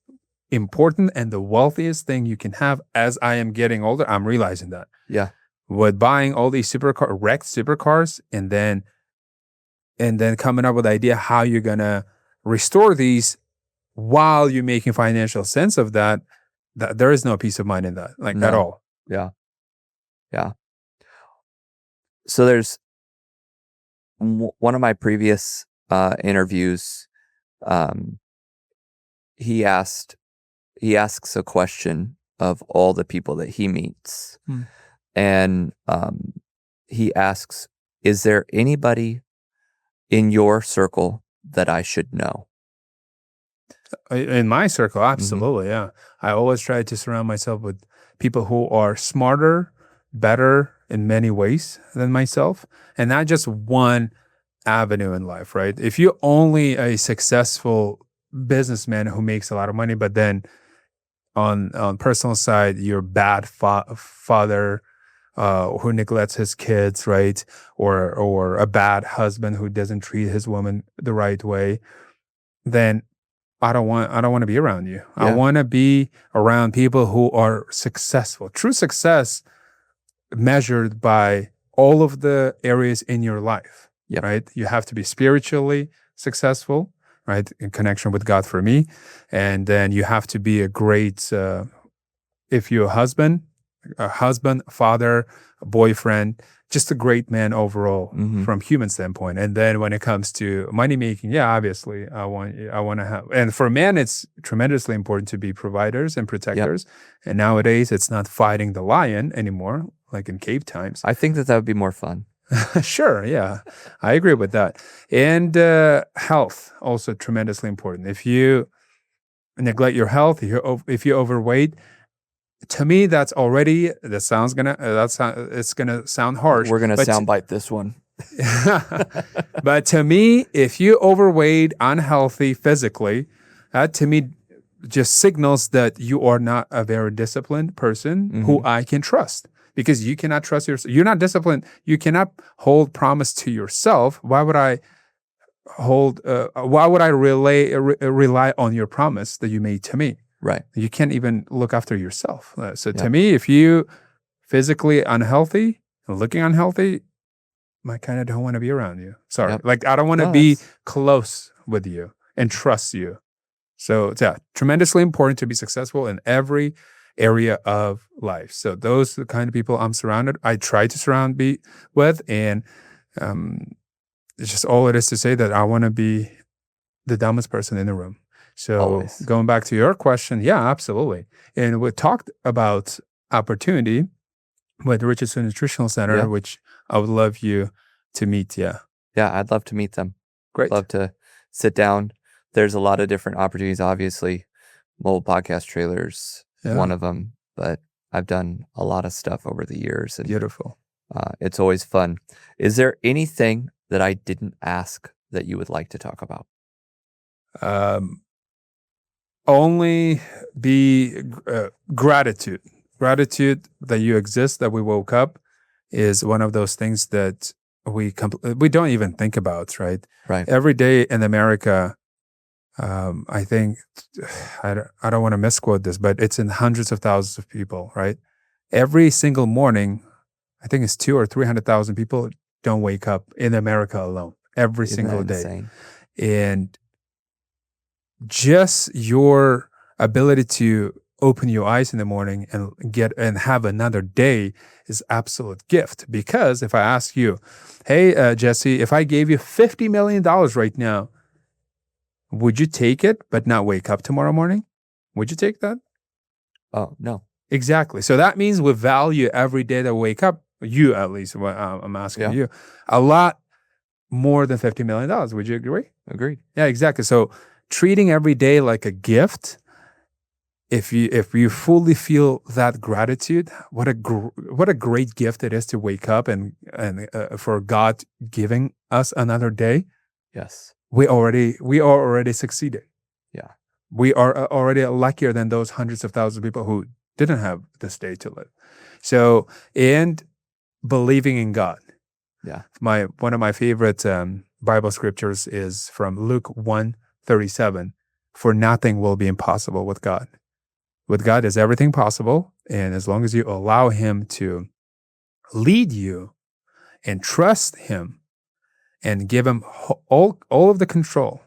Speaker 2: important and the wealthiest thing you can have. As I am getting older, I'm realizing that.
Speaker 1: Yeah.
Speaker 2: With buying all these wrecked supercars and then coming up with the idea how you're gonna restore these while you're making financial sense of that there is no peace of mind in that, like at
Speaker 1: No.
Speaker 2: all.
Speaker 1: Yeah. Yeah. So there's one of my previous interviews. He asks a question of all the people that he meets, and he asks, "Is there anybody in your circle that I should know?"
Speaker 2: In my circle, absolutely, yeah. I always try to surround myself with people who are smarter, better in many ways than myself, and not just one avenue in life, right? If you're only a successful businessman who makes a lot of money, but then on personal side, you're a bad father who neglects his kids, right? Or a bad husband who doesn't treat his woman the right way, then I don't want to be around you. I
Speaker 1: Yeah.
Speaker 2: want to be around people who are successful. True success measured by all of the areas in your life,
Speaker 1: Yep.
Speaker 2: right? You have to be spiritually successful, right? In connection with God for me. And then you have to be a great, if you're a husband, father, a boyfriend, just a great man overall from human standpoint. And then when it comes to money making, yeah, obviously I want to have, and for men, it's tremendously important to be providers and protectors. Yep. And nowadays it's not fighting the lion anymore, like in cave times.
Speaker 1: I think that would be more fun.
Speaker 2: Sure, yeah, I agree with that. And health also tremendously important. If you neglect your health, if you're overweight, to me, it's gonna sound harsh.
Speaker 1: We're gonna soundbite this one.
Speaker 2: But to me, if you're overweight, unhealthy physically, that to me just signals that you are not a very disciplined person who I can trust. Because you cannot trust yourself. You're not disciplined. You cannot hold promise to yourself. Why would I rely on your promise that you made to me?
Speaker 1: Right.
Speaker 2: You can't even look after yourself. So to me, if you physically unhealthy and looking unhealthy, I kind of don't want to be around you. Sorry. Like I don't want to be close with you and trust you. So it's tremendously important to be successful in every area of life. So those are the kind of people I try to be with. And it's just all it is to say that I want to be the dumbest person in the room. So
Speaker 1: always.
Speaker 2: Going back to your question, yeah, absolutely. And we talked about opportunity with Richardson Nutritional Center, which I would love you to meet. Yeah.
Speaker 1: Yeah, I'd love to meet them.
Speaker 2: Great.
Speaker 1: Love to sit down. There's a lot of different opportunities, obviously. Mobile podcast trailers, one of them, but I've done a lot of stuff over the years. And,
Speaker 2: beautiful.
Speaker 1: It's always fun. Is there anything that I didn't ask that you would like to talk about?
Speaker 2: Only be gratitude. Gratitude that you exist, that we woke up, is one of those things that we don't even think about, right?
Speaker 1: Right.
Speaker 2: Every day in America, I think, I don't want to misquote this, but it's in hundreds of thousands of people, right? Every single morning, I think it's 200,000 or 300,000 people don't wake up in America alone every single day.
Speaker 1: Insane?
Speaker 2: And just your ability to open your eyes in the morning and have another day is absolute gift. Because if I ask you, hey, Jesse, if I gave you $50 million right now, would you take it but not wake up tomorrow morning? Would you take that?
Speaker 1: Oh, no.
Speaker 2: Exactly. So that means we value every day that we wake up, you at least, I'm asking you, a lot more than $50 million. Would you agree?
Speaker 1: Agreed.
Speaker 2: Yeah, exactly. So treating every day like a gift, if you fully feel that gratitude, what a great gift it is to wake up and for God giving us another day.
Speaker 1: Yes.
Speaker 2: We are already succeeded.
Speaker 1: Yeah.
Speaker 2: We are already luckier than those hundreds of thousands of people who didn't have this day to live. So, and believing in God.
Speaker 1: Yeah.
Speaker 2: One of my favorite Bible scriptures is from Luke 1:37. For nothing will be impossible with God. With God is everything possible, and as long as you allow Him to lead you and trust Him and give Him all of the control,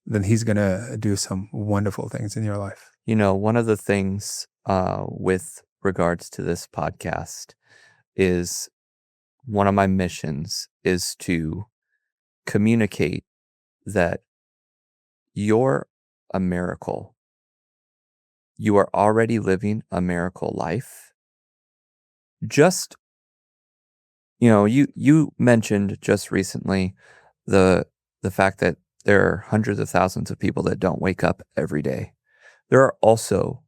Speaker 2: then He's gonna do some wonderful things in your life.
Speaker 1: You know, one of the things with regards to this podcast is one of my missions is to communicate that you're a miracle. You are already living a miracle life. Just, you mentioned just recently the fact that there are hundreds of thousands of people that don't wake up every day. There are also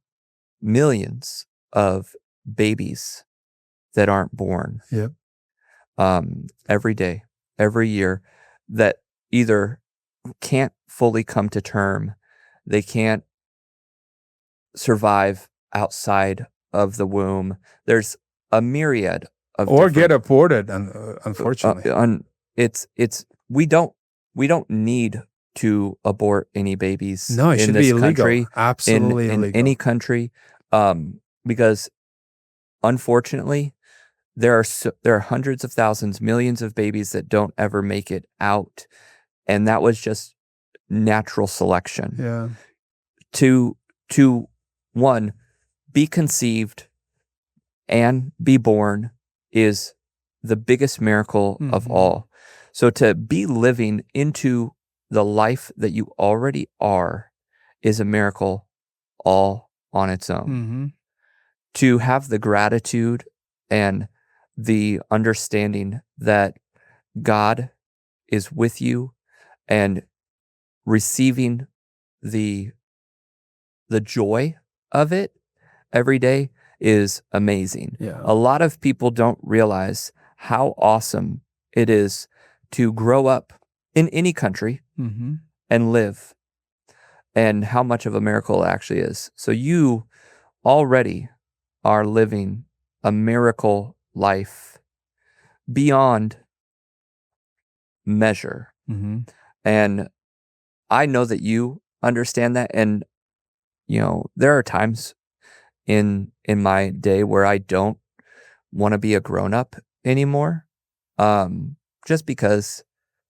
Speaker 1: millions of babies that aren't born
Speaker 2: Yep.
Speaker 1: every day, every year, that either can't fully come to term, they can't survive outside of the womb. There's a myriad of
Speaker 2: Or get aborted, unfortunately.
Speaker 1: we don't need to abort any babies
Speaker 2: No, it
Speaker 1: in
Speaker 2: should
Speaker 1: this
Speaker 2: be illegal.
Speaker 1: country,
Speaker 2: Absolutely
Speaker 1: in
Speaker 2: illegal.
Speaker 1: any country, because unfortunately there are hundreds of thousands, millions of babies that don't ever make it out, and that was just natural selection.
Speaker 2: Yeah.
Speaker 1: To one, be conceived and be born is the biggest miracle of all. So to be living into the life that you already are is a miracle all on its own. To have the gratitude and the understanding that God is with you and receiving the joy of it every day is amazing.
Speaker 2: Yeah.
Speaker 1: A lot of people don't realize how awesome it is to grow up in any country and live, and how much of a miracle it actually is. So you already are living a miracle life beyond measure. And I know that you understand that. And, there are times in my day where I don't want to be a grown-up anymore, just because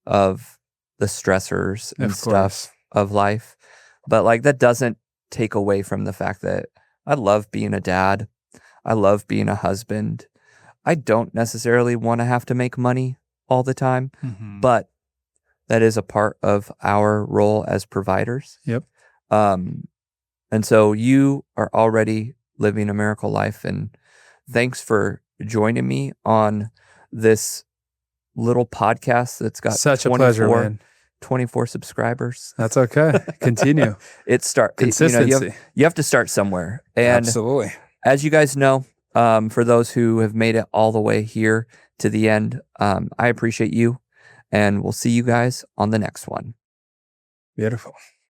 Speaker 1: of the stressors and stuff of life. But like, that doesn't take away from the fact that I love being a dad. I love being a husband. I don't necessarily want to have to make money all the time, but that is a part of our role as providers.
Speaker 2: Yep.
Speaker 1: And so you are already living a miracle life, and thanks for joining me on this little podcast that's got
Speaker 2: such a pleasure, man.
Speaker 1: 24 subscribers.
Speaker 2: That's okay. Continue. Consistency.
Speaker 1: You have to start somewhere. And
Speaker 2: absolutely.
Speaker 1: As you guys know, for those who have made it all the way here to the end, I appreciate you, and we'll see you guys on the next one.
Speaker 2: Beautiful.